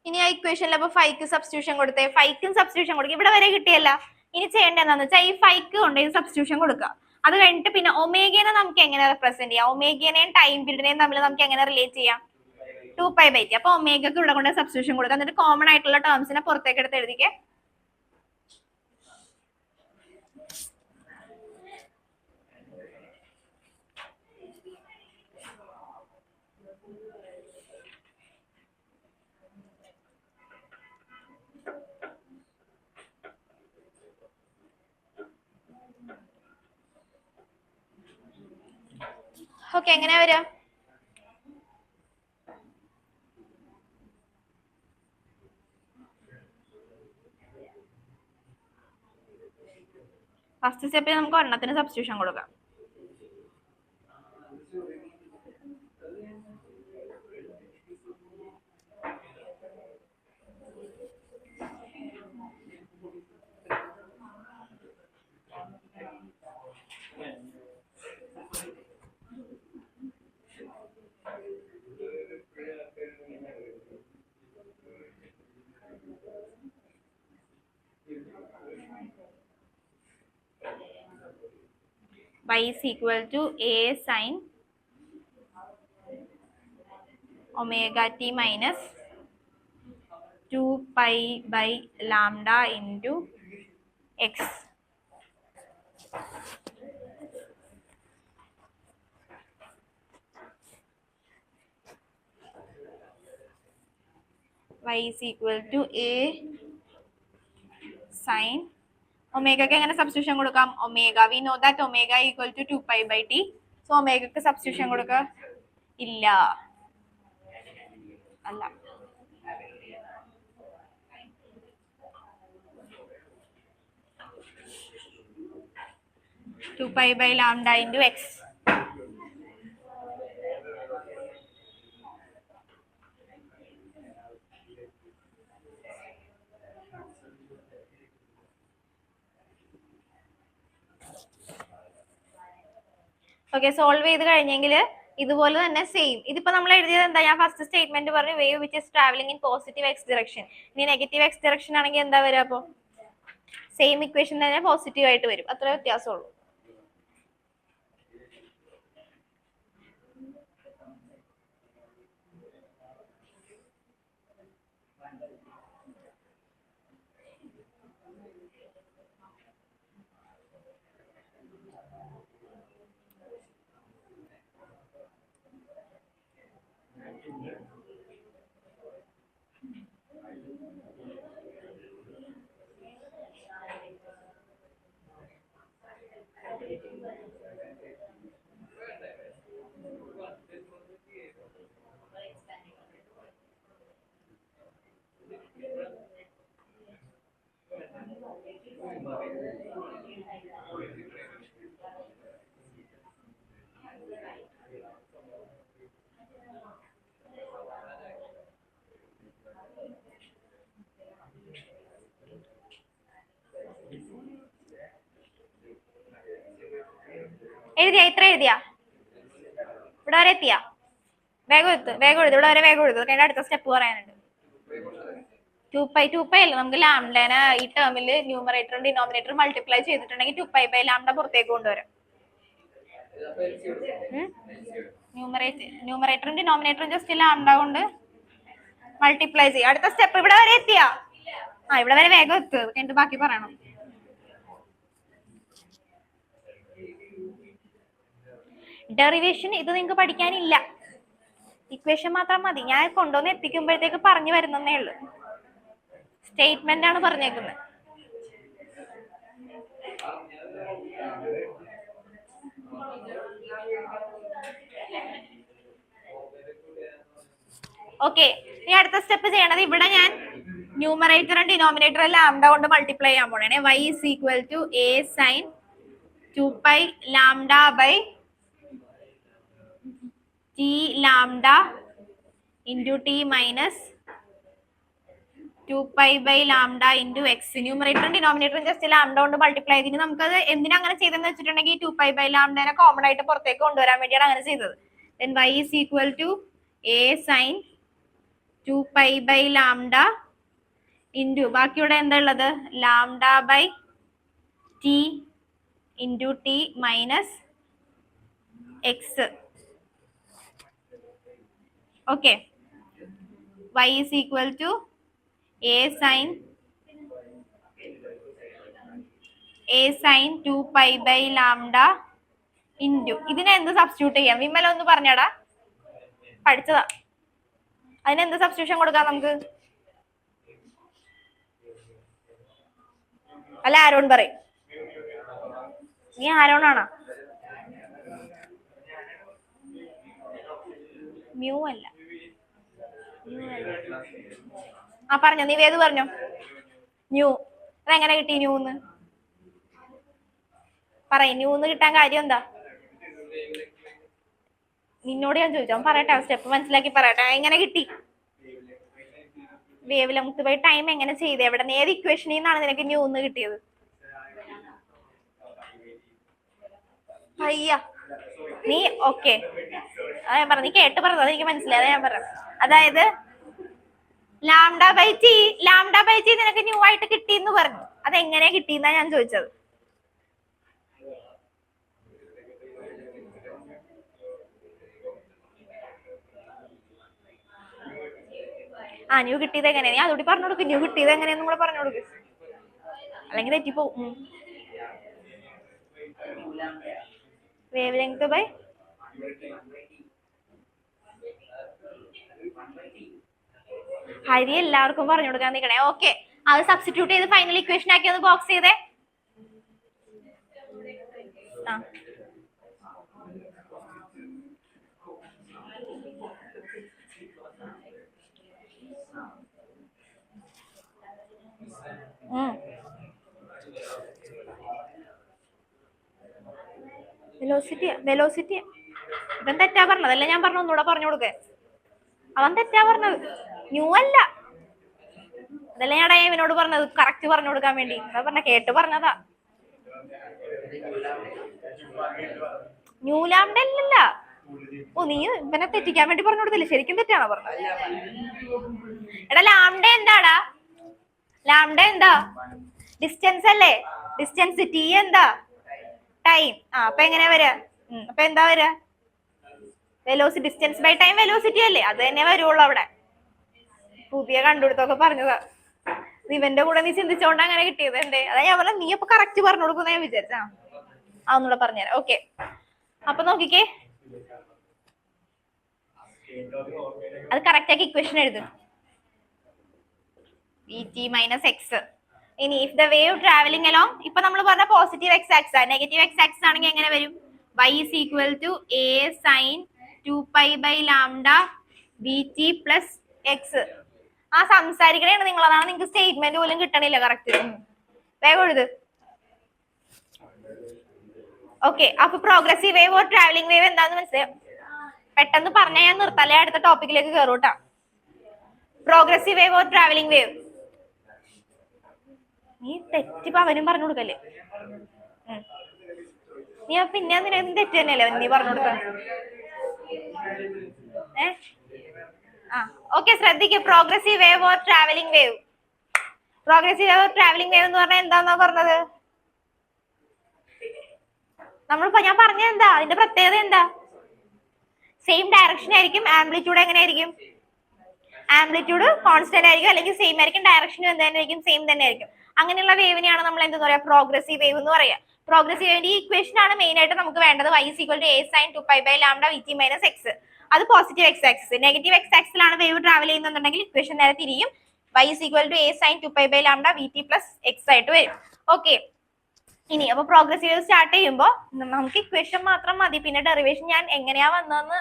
ഇനി ആ ഇക്വേഷനിൽ അപ്പൊ ഫൈക്ക് substitution കൊടുത്തേ. ഫൈക്കും substitution കൊടുക്കുക. ഇവിടെ വരെ കിട്ടിയല്ല. ഇനി ചെയ്യേണ്ട എന്താന്ന് വെച്ചാൽ ഈ ഫൈക്ക് കൊണ്ട് സബ്സ്റ്റിറ്റ്യൂഷൻ കൊടുക്കുക. അത് കഴിഞ്ഞിട്ട് പിന്നെ ഒമേഗനെ നമുക്ക് എങ്ങനെ റെപ്രസെന്റ് ചെയ്യാം? ഒമേഗനെയും ടൈം പീരീഡിനെയും തമ്മിൽ നമുക്ക് എങ്ങനെ റിലേറ്റ് ചെയ്യാം? 2π/t. അപ്പൊ ഒമേഗക്ക് ഇവിടെ കൊണ്ട് സബ്സ്റ്റിറ്റ്യൂഷൻ കൊടുക്കാം. എന്നിട്ട് കോമൺ ആയിട്ടുള്ള ടേംസിനെ പുറത്തേക്ക് എടുത്ത് എഴുതിക്കേ. ഓക്കെ, എങ്ങനെയാ വരിക? ഫസ്റ്റ് സ്റ്റെപ്പിൽ നമുക്ക് ഒരെണ്ണത്തിന് സബ്സ്റ്റിറ്റ്യൂഷൻ കൊടുക്കാം. y is equal to a sin omega t minus 2π/λ into x. y is equal to a sin ഒമേഗക്ക് എങ്ങനെ സബ്സ്റ്റിറ്റ്യൂഷൻ കൊടുക്കാം? Omega, we know that omega equal to 2π/t. So ഒമേഗക്ക് സബ്സ്റ്റിറ്റ്യൂഷൻ കൊടുക്കുക. ഇല്ല, അല്ല, two π/λ into x. Okay, solve ചെയ്ത് കഴിഞ്ഞെങ്കിൽ ഇതുപോലെ തന്നെ സെയിം. ഇതിപ്പോ നമ്മൾ എഴുതിയത് എന്താ? ഞാൻ ഫസ്റ്റ് സ്റ്റേറ്റ്മെന്റ് പറഞ്ഞു wave which is travelling in positive X direction. ഇനി നെഗറ്റീവ് എക്സ് ഡിറക്ഷൻ ആണെങ്കിൽ എന്താ വരിക? അപ്പോ സെയിം ഇക്വേഷൻ തന്നെ പോസിറ്റീവ് ആയിട്ട് വരും. അത്ര വ്യത്യാസമുള്ളൂ. എഴുതിയാ? ഇത്ര എഴുതിയാ? ഇവിടെ വരെ എത്തിയാ? വേഗം എഴുത്. ഇവിടെ വരെ വേഗം എഴുതു. കഴിഞ്ഞ അടുത്ത സ്റ്റെപ്പ് പറയാനുണ്ട്. 2π അല്ല, നമുക്ക് ലാംഡനെ ഈ ടേമിൽ ന്യൂമറേറ്ററും ഡിനോമിനേറ്ററും മൾട്ടിപ്ലൈ ചെയ്തിട്ടുണ്ടെങ്കിൽ 2π/λ പുറത്തേക്ക് കൊണ്ടുവരാം. ന്യൂമറേറ്ററും ഡിനോമിനേറ്ററും ജസ്റ്റ് ലാംഡ കൊണ്ട് മൾട്ടിപ്ലൈ ചെയ്യും. അടുത്ത സ്റ്റെപ്പ് ഇവിടെ വരെ എത്തിയാ? ഇവിടെ വരെ വേഗം എത്തുക. എന്നിട്ട് ബാക്കി പറയണം. ഡെറിവേഷൻ ഇത് നിങ്ങൾക്ക് പഠിക്കാനില്ല, ഇക്വേഷൻ മാത്രം മതി. ഞാൻ കൊണ്ടുവന്ന് എത്തിക്കുമ്പോഴത്തേക്ക് പറഞ്ഞു വരുന്നേ ഉള്ളൂ. സ്റ്റേറ്റ്മെന്റ് ആണ് പറഞ്ഞേക്കുന്നത്. ഓക്കെ, ഇനി അടുത്ത സ്റ്റെപ്പ് ചെയ്യണത് ഇവിടെ ഞാൻ ന്യൂമറേറ്ററും ഡിനോമിനേറ്ററും ലാംഡ കൊണ്ട് മൾട്ടിപ്ലൈ ചെയ്യാൻ പോണേ. y is equal to a sin 2π/λ t lambda into t minus 2π/λ into x. ന്യൂമറേറ്ററും ഡിനോമിനേറ്ററും ജസ്റ്റ് ലാംഡ കൊണ്ട് മൾട്ടിപ്ലൈ ചെയ്തിട്ട് നമുക്കത് എന്തിനാ അങ്ങനെ ചെയ്തെന്ന് വെച്ചിട്ടുണ്ടെങ്കിൽ 2π/λ കോമൺ ആയിട്ട് പുറത്തേക്ക് കൊണ്ടുവരാൻ വേണ്ടിയാണ് അങ്ങനെ ചെയ്തത്. then y is equal to a sin 2π/λ into ബാക്കിയുടെ എന്താ ഉള്ളത്? λ/t into T minus X. Okay, y is equal to a sin 2 pi by lambda into ഇതിനെ എന്ത് സബ്സ്റ്റിറ്റ്യൂട്ട് ചെയ്യാം? വിമല ഒന്ന് പറഞ്ഞടാ, പഠിച്ചതാ. അതിനെന്ത് സബ്സ്റ്റിറ്റ്യൂഷൻ കൊടുക്കാം നമുക്ക്? അല്ല ആരോൺ പറയും. നീ ആരോൺ ആണോ? മ്യൂ അല്ല. ആ പറഞ്ഞോ, നീ വേദ് പറഞ്ഞോ. ന്യൂ. അതെങ്ങനെ കിട്ടി ന്യൂന്ന്? പറയും. ന്യൂന്ന് കിട്ടാൻ കാര്യം എന്താ? നിന്നോട് ഞാൻ ചോദിച്ചു, അവൻ പറയട്ടെ, സ്റ്റെപ്പ് മനസ്സിലാക്കി പറയട്ടെ. എങ്ങനെ കിട്ടി? വേവ് ലെങ്ത് ബൈ ടൈം എങ്ങനെ ചെയ്ത്? എവിടെ ഏത് ഇക്വേഷനിൽ നിന്നാണ് നിനക്ക് ന്യൂന്ന് കിട്ടിയത്? അയ്യ, നീ ഓക്കെ, അതാ ഞാൻ പറഞ്ഞു, നീ കേട്ട് പറഞ്ഞത് എനിക്ക് മനസ്സിലായി. ഞാൻ പറഞ്ഞു, അതായത് ലാംഡ ബൈ ടി നിനക്ക് ന്യൂ ആയിട്ട് കിട്ടിയെന്ന് പറഞ്ഞു. അതെങ്ങനെ കിട്ടിയെന്നാ ഞാൻ ചോദിച്ചത്. ആ ന്യൂ കിട്ടിയത് എങ്ങനെയാ? നീ അതുകൂടി പറഞ്ഞു കൊടുക്കും. ന്യൂ കിട്ടിയത് എങ്ങനെയാന്ന് കൂടെ പറഞ്ഞു കൊടുക്കും, അല്ലെങ്കിൽ തെറ്റിപ്പോ. വേവ് ലെങ്ത് ബൈ ഹരി എല്ലാവർക്കും പറഞ്ഞു കൊടുക്കാൻ നിൽക്കണേ. ഓക്കെ, അത് സബ്സ്റ്റിറ്റ്യൂട്ട് ചെയ്ത് ഫൈനൽ ഇക്വേഷൻ ആക്കി ഒന്ന് ബോക്സ് ചെയ്തേ. ആ വെലോസിറ്റി ഇവൻ തെറ്റാ പറഞ്ഞതല്ല, ഞാൻ പറഞ്ഞു, ഒന്നുകൂടെ പറഞ്ഞു കൊടുക്കേ. അവൻ തെറ്റാ പറഞ്ഞത്, ന്യൂ അല്ല. അതല്ല ഞാൻ ഇവനോട് പറഞ്ഞത് കറക്റ്റ് പറഞ്ഞു കൊടുക്കാൻ വേണ്ടി. അതാ പറഞ്ഞ, കേട്ട് പറഞ്ഞതാ. ന്യൂ ലാംഡ അല്ലല്ല. ഓ, നീ ഇവനെ തെറ്റിക്കാൻ വേണ്ടി പറഞ്ഞു കൊടുത്തില്ല, ശരിക്കും തെറ്റാണോ പറഞ്ഞത്? എടാ ലാംഡ എന്താടാ? ലാംഡ എന്താ? ഡിസ്റ്റൻസ് അല്ലേ? ഡിസ്റ്റൻസ്. ടി എന്താ? ടൈം. ആ അപ്പൊ എങ്ങനെ വരാ? അപ്പൊ എന്താ വരാ? Velocity. Distance by time velocity അല്ലേ? അത് തന്നെ വരുള്ളൂ അവിടെ. പുതിയ കണ്ടുപിടുത്തൊക്കെ പറഞ്ഞതാ. ഇവന്റെ കൂടെ നീ ചിന്തിച്ചോണ്ട് അങ്ങനെ കിട്ടിയത് എന്റെ. അതാ ഞാൻ പറഞ്ഞ, നീ അപ്പൊ കറക്റ്റ് പറഞ്ഞു കൊടുക്കുന്ന ഞാൻ വിചാരിച്ചാ. ആ ഒന്നുകൂടെ പറഞ്ഞുതരാം. ഓക്കെ, അപ്പൊ നോക്കിക്കേ, അത് കറക്റ്റ് ആക്കി ഇക്വേഷൻ എഴുതും. vt minus x. ഇനി if the wave travelling along, ഇപ്പൊ നമ്മൾ പറഞ്ഞ positive x axis, negative x axis ആണെങ്കിൽ എങ്ങനെ വരും? y is equal to a sin 2 pi by lambda vt plus x. ആ സംസാരിക്കണേണ് നിങ്ങൾ, അതാണ് നിങ്ങൾക്ക് സ്റ്റേറ്റ്മെന്റ് പോലും കിട്ടണില്ല കറക്റ്റ്. വേഗം എഴുത്. ഓക്കെ, അപ്പൊ progressive wave or travelling wave എന്താന്ന് മനസ്സിലായോ? പെട്ടെന്ന് പറഞ്ഞാൽ ഞാൻ നിർത്താലേ അടുത്ത ടോപ്പിക്കിലേക്ക് കയറൂട്ടാ. Progressive wave or travelling wave. നീ തെറ്റിപ്പോ അവനും പറഞ്ഞു കൊടുക്കല്ലേ. നീ പിന്നെ നിനക്ക് തെറ്റ് തന്നെയല്ലേ നീ പറഞ്ഞു കൊടുക്ക. ഓക്കെ, ശ്രദ്ധിക്കുക. Progressive wave or travelling wave. Progressive wave or travelling wave എന്ന് പറഞ്ഞാൽ എന്താന്നാ പറഞ്ഞത്? ഞാൻ പറഞ്ഞത് എന്താ? അതിന്റെ പ്രത്യേകത എന്താ? സെയിം ഡയറക്ഷൻ ആയിരിക്കും. ആംപ്ലിറ്റ്യൂഡ് എങ്ങനെയായിരിക്കും? ആംപ്ലിറ്റ്യൂഡ് കോൺസ്റ്റന്റ് ആയിരിക്കും, അല്ലെങ്കിൽ സെയിം ആയിരിക്കും. ഡയറക്ഷനും എന്തായിരിക്കും? സെയിം തന്നെ ആയിരിക്കും. അങ്ങനെയുള്ള വേവിനെയാണ് നമ്മൾ എന്താ പറയാ? പ്രോഗ്രസീവ് വേവ് എന്ന് പറയാ. പ്രോഗ്രസീവ് വേവിന്റെ ഈ ഇക്വേഷൻ ആണ് മെയിൻ ആയിട്ട് നമുക്ക് വേണ്ടത്. y is equal to a sin 2 pi by lambda vt minus x. അത് positive x axis. Negative x ആക്സിലാണ് വേവ് ട്രാവൽ ചെയ്യുന്നുണ്ടെങ്കിൽ ഇക്വേഷൻ നേരെ തിരിയും. y is equal to a sin 2 pi by lambda vt plus x ആയിട്ട് വരും. Okay, ഇനി അപ്പൊ progressive wave start ചെയ്യുമ്പോൾ നമുക്ക് ഇക്വേഷൻ മാത്രം മതി. പിന്നെ ഡെറിവേഷൻ ഞാൻ എങ്ങനെയാ വന്നതെന്ന്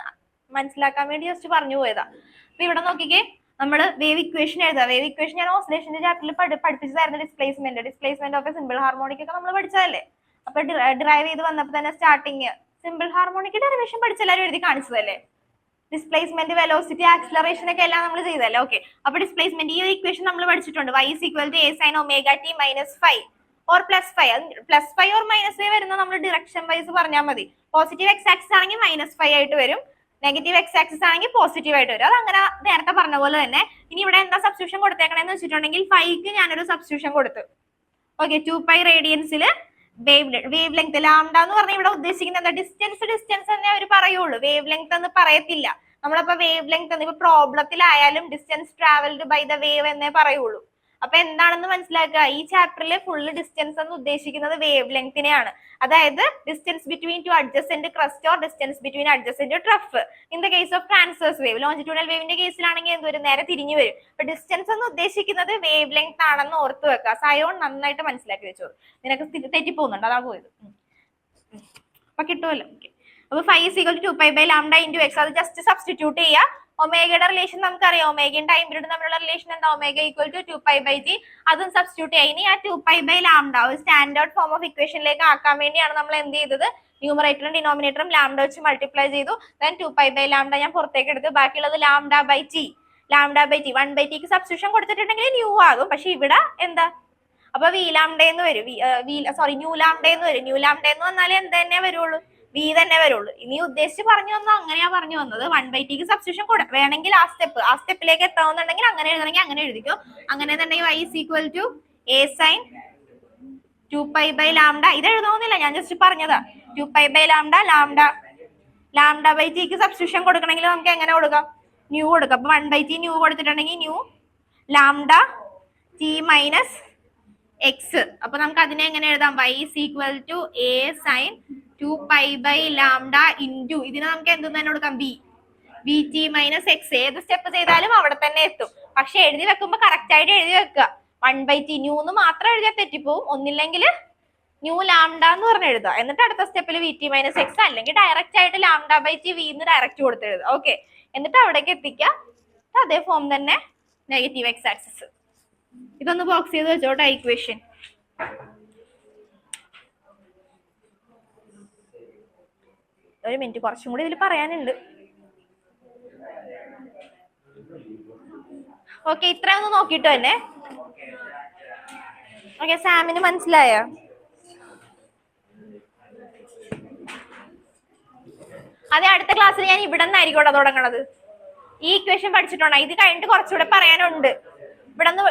മനസ്സിലാക്കാൻ വേണ്ടി ജസ്റ്റ് പറഞ്ഞു പോയതാ. അപ്പൊ ഇവിടെ നോക്കിക്കേ, നമ്മള് വേവ് ഇക്വേഷൻ എഴുതാം. വേവ് ഇക്വേഷൻ ഞാൻ ഓസിലേഷന്റെ ചാപ്റ്ററിൽ പഠിപ്പിച്ചതായിരുന്നു. Displacement of a simple harmonic ഒക്കെ നമ്മൾ പഠിച്ചതല്ലേ. അപ്പൊ ഡിറൈവ് ചെയ്ത് വന്നപ്പോ തന്നെ സ്റ്റാർട്ടിങ് സിമ്പിൾ ഹാർമോണിക് ഡെറിവേഷൻ പഠിച്ചെല്ലാരും എഴുതി കാണിച്ചതല്ലേ. ഡിസ്പ്ലേസ്മെന്റ്, വെലോസിറ്റി, ആക്സിലറേഷൻ ഒക്കെ എല്ലാം നമ്മൾ ചെയ്തല്ലേ. ഓക്കെ, അപ്പൊ ഡിസ്പ്ലേസ്മെന്റ് ഈ ഒരു ഇക്വേഷൻ നമ്മൾ പഠിച്ചിട്ടുണ്ട്. y is equal to a sin omega t minus 5 or plus 5. Plus 5 or minus 5 വരുന്ന നമ്മൾ ഡിറക്ഷൻ വൈസ് പറഞ്ഞാൽ മതി. പോസിറ്റീവ് എക്സ് ആക്സിസ് ആണെങ്കിൽ -5 ആയിട്ട് വരും, നെഗറ്റീവ് എക്സ് ആക്സിസ് ആണെങ്കിൽ പോസിറ്റീവ് ആയിട്ട് വരും. അത് അങ്ങനെ നേരത്തെ പറഞ്ഞ പോലെ തന്നെ. ഇനി ഇവിടെ എന്താ സബ്സ്റ്റിറ്റ്യൂഷൻ കൊടുത്തേക്കണെന്ന് വെച്ചിട്ടുണ്ടെങ്കിൽ 5ക്ക് ഞാനൊരു സബ്സ്റ്റിറ്റ്യൂഷൻ കൊടുത്തു. ഓക്കെ, 2 പൈ റേഡിയൻസിൽ വേവ് ലെങ്ത് ലാംഡ എന്ന് പറഞ്ഞാൽ ഇവിടെ ഉദ്ദേശിക്കുന്നത് എന്താ? ഡിസ്റ്റൻസ് തന്നെ അവർ പറയുള്ളൂ, വേവ് ലെങ്ത് എന്ന് പറയത്തില്ല. നമ്മളിപ്പോ വേവ് ലെങ്ത് ഇപ്പൊ പ്രോബ്ലത്തിലായാലും distance travelled by the wave എന്നേ പറയുള്ളൂ. അപ്പൊ എന്താണെന്ന് മനസ്സിലാക്കുക, ഈ ചാപ്റ്ററിലെ ഫുള്ള് ഡിസ്റ്റൻസ് എന്ന് ഉദ്ദേശിക്കുന്നത് വേവ് ലെങ്തിനെയാണ്. അതായത് distance between two adjacent crest or distance between adjacent trough. In the case of transverse wave, longitudinal വേവിന്റെ കേസിലാണെങ്കിൽ എന്ത് വരും? നേരെ തിരിഞ്ഞു വരും. അപ്പൊ ഡിസ്റ്റൻസ് എന്ന് ഉദ്ദേശിക്കുന്നത് വേവ് ലെങ്ത് ആണെന്ന് ഓർത്ത് വെക്കുക. സയോൺ നന്നായിട്ട് മനസ്സിലാക്കി വെച്ചോളൂ. നിനക്ക് തെറ്റിപ്പോകുന്നുണ്ട്, അതാ പോയത്. അപ്പൊ കിട്ടുമല്ലോ. അപ്പൊ 5 = 2π/λ × x. അത് ജസ്റ്റ് സബ്സ്റ്റിറ്റ്യൂട്ട് ചെയ്യുക. ഒമേഗയുടെ റിലേഷൻ നമുക്കറിയാം, ഒമേഗയും ടൈം പീരീഡ് തമ്മിലുള്ള റിലേഷൻ എന്താ? Omega = 2π/t. അതും സബ്സ്റ്റിറ്റ്യൂട്ട് ചെയ്യുക. ഇനി ആ 2π/λ ഒരു സ്റ്റാൻഡേർഡ് ഫോം ഓഫ് ഇക്വേഷനിലേക്ക് ആക്കാൻ വേണ്ടിയാണ് നമ്മൾ എന്ത് ചെയ്തത്? ന്യൂമറേറ്ററും ഡിനോമിനേറ്ററും ലാംഡ വെച്ച് മൾട്ടിപ്ലൈ ചെയ്തു. ദെൻ 2π/λ ഞാൻ പുറത്തേക്ക് എടുത്ത്, ബാക്കിയുള്ളത് λ/t. λ/t 1/tക്ക് സബ്സ്റ്റിറ്റ്യൂഷൻ കൊടുത്തിട്ടുണ്ടെങ്കിൽ ന്യൂ ആകും. പക്ഷെ ഇവിടെ എന്താ? അപ്പൊ v ലാംഡ എന്ന് വരും, ന്യൂ ലാംഡ എന്ന് വരും. ന്യൂ ലാംഡ എന്ന് വന്നാലേ എന്ത് തന്നെ വരുള്ളൂ? v തന്നെ വരുള്ളൂ. ഇനി ഉദ്ദേശിച്ച് പറഞ്ഞു വന്നോ? അങ്ങനെയാ പറഞ്ഞു വന്നത്. 1/tക്ക് സബ്സ്റ്റിറ്റ്യൂഷൻ കൊടുക്കും. വേണമെങ്കിൽ ആ സ്റ്റെപ്പിലേക്ക് എത്താവുന്നുണ്ടെങ്കിൽ അങ്ങനെ എഴുതണമെങ്കിൽ അങ്ങനെ എഴുതിക്കോ. അങ്ങനെ തന്നെ y = a sin 2π/λ. ഇത് എഴുതണമെന്നില്ല, ഞാൻ ജസ്റ്റ് പറഞ്ഞതാ. 2π/λ λ/tക്ക് സബ്സ്റ്റിറ്റ്യൂഷൻ കൊടുക്കണമെങ്കിൽ നമുക്ക് എങ്ങനെ കൊടുക്കാം? ന്യൂ കൊടുക്കാം. അപ്പൊ 1/t ന്യൂ കൊടുത്തിട്ടുണ്ടെങ്കിൽ ന്യൂ λ t മൈനസ് x. അപ്പൊ നമുക്ക് അതിനെ എങ്ങനെ എഴുതാം? y = a sin 2π/λ ഇൻറ്റു ഇതിനെ നമുക്ക് എന്ത് തന്നെ കൊടുക്കാം? vt minus x. ഏത് സ്റ്റെപ്പ് ചെയ്താലും അവിടെ തന്നെ എത്തും. പക്ഷെ എഴുതി വെക്കുമ്പോ കറക്റ്റ് ആയിട്ട് എഴുതി വെക്കുക. 1/t ന്യൂ എന്ന് മാത്രം എഴുതിയാൽ തെറ്റിപ്പോവും. ഒന്നില്ലെങ്കിൽ ന്യൂ ലാംഡ എന്ന് പറഞ്ഞ് എഴുതുക. എന്നിട്ട് അടുത്ത സ്റ്റെപ്പിൽ vt മൈനസ് x, അല്ലെങ്കിൽ ഡയറക്റ്റ് ആയിട്ട് λ/t v എന്ന് ഡയറക്റ്റ് കൊടുത്ത് എഴുതുക. ഓക്കെ, എന്നിട്ട് അവിടേക്ക് എത്തിക്കുക. അതേ ഫോം തന്നെ നെഗറ്റീവ് x ആക്സിസ്. ഇതൊന്ന് ബോക്സ് ചെയ്ത് വെച്ചോട്ടെ ഇക്വേഷൻ. ഒരു മിനിറ്റ്, കുറച്ചും കൂടി ഇതിൽ പറയാനുണ്ട്. ഓക്കെ, ഇത്രയൊന്ന് നോക്കിട്ടോ തന്നെ. ഓക്കെ, സാമിന് മനസ്സിലായോ? അതെ, അടുത്ത ക്ലാസ്സിൽ ഞാൻ ഇവിടെ നിന്നായിരിക്കും തുടങ്ങണത്. ഈ ഇക്വേഷൻ പഠിച്ചിട്ടുണ്ടോ? ഇത് കഴിഞ്ഞിട്ട് കുറച്ചുകൂടെ പറയാനുണ്ട്.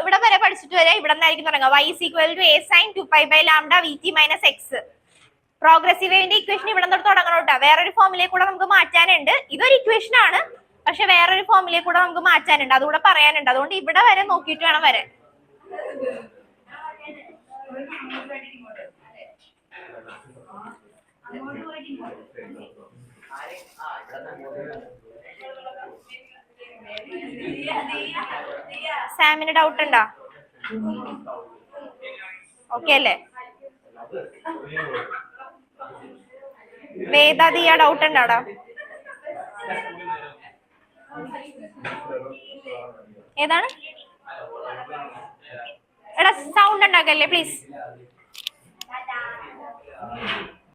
ഇവിടെ വരെ പഠിച്ചിട്ട് വരെ ഇവിടെ നിന്നായിരിക്കും തുടങ്ങുക. y = a sin 2π/λ vt minus x. Progressive വേവിന്റെ ഇക്വേഷൻ ഇവിടെ നിന്ന് തുടങ്ങണം കേട്ടോ. വേറൊരു ഫോമിലേക്ക് കൂടെ നമുക്ക് മാറ്റാനുണ്ട്. ഇതൊരു ഇക്വേഷൻ ആണ്, പക്ഷെ വേറൊരു ഫോമിലേക്ക് കൂടെ നമുക്ക് മാറ്റാനുണ്ട്, അതുകൂടെ പറയാനുണ്ട്. അതുകൊണ്ട് ഇവിടെ വരെ നോക്കിയിട്ട് വേണം വരാൻ. സാമിന് ഡൗട്ട് ഉണ്ടോ? ഓക്കെ അല്ലേ? വേദ ദിയ ഡൗട്ട് ഉണ്ടോടാ? ഏതാണ്? എടാ സൗണ്ട് ഉണ്ടാക്കല്ലേ പ്ലീസ്.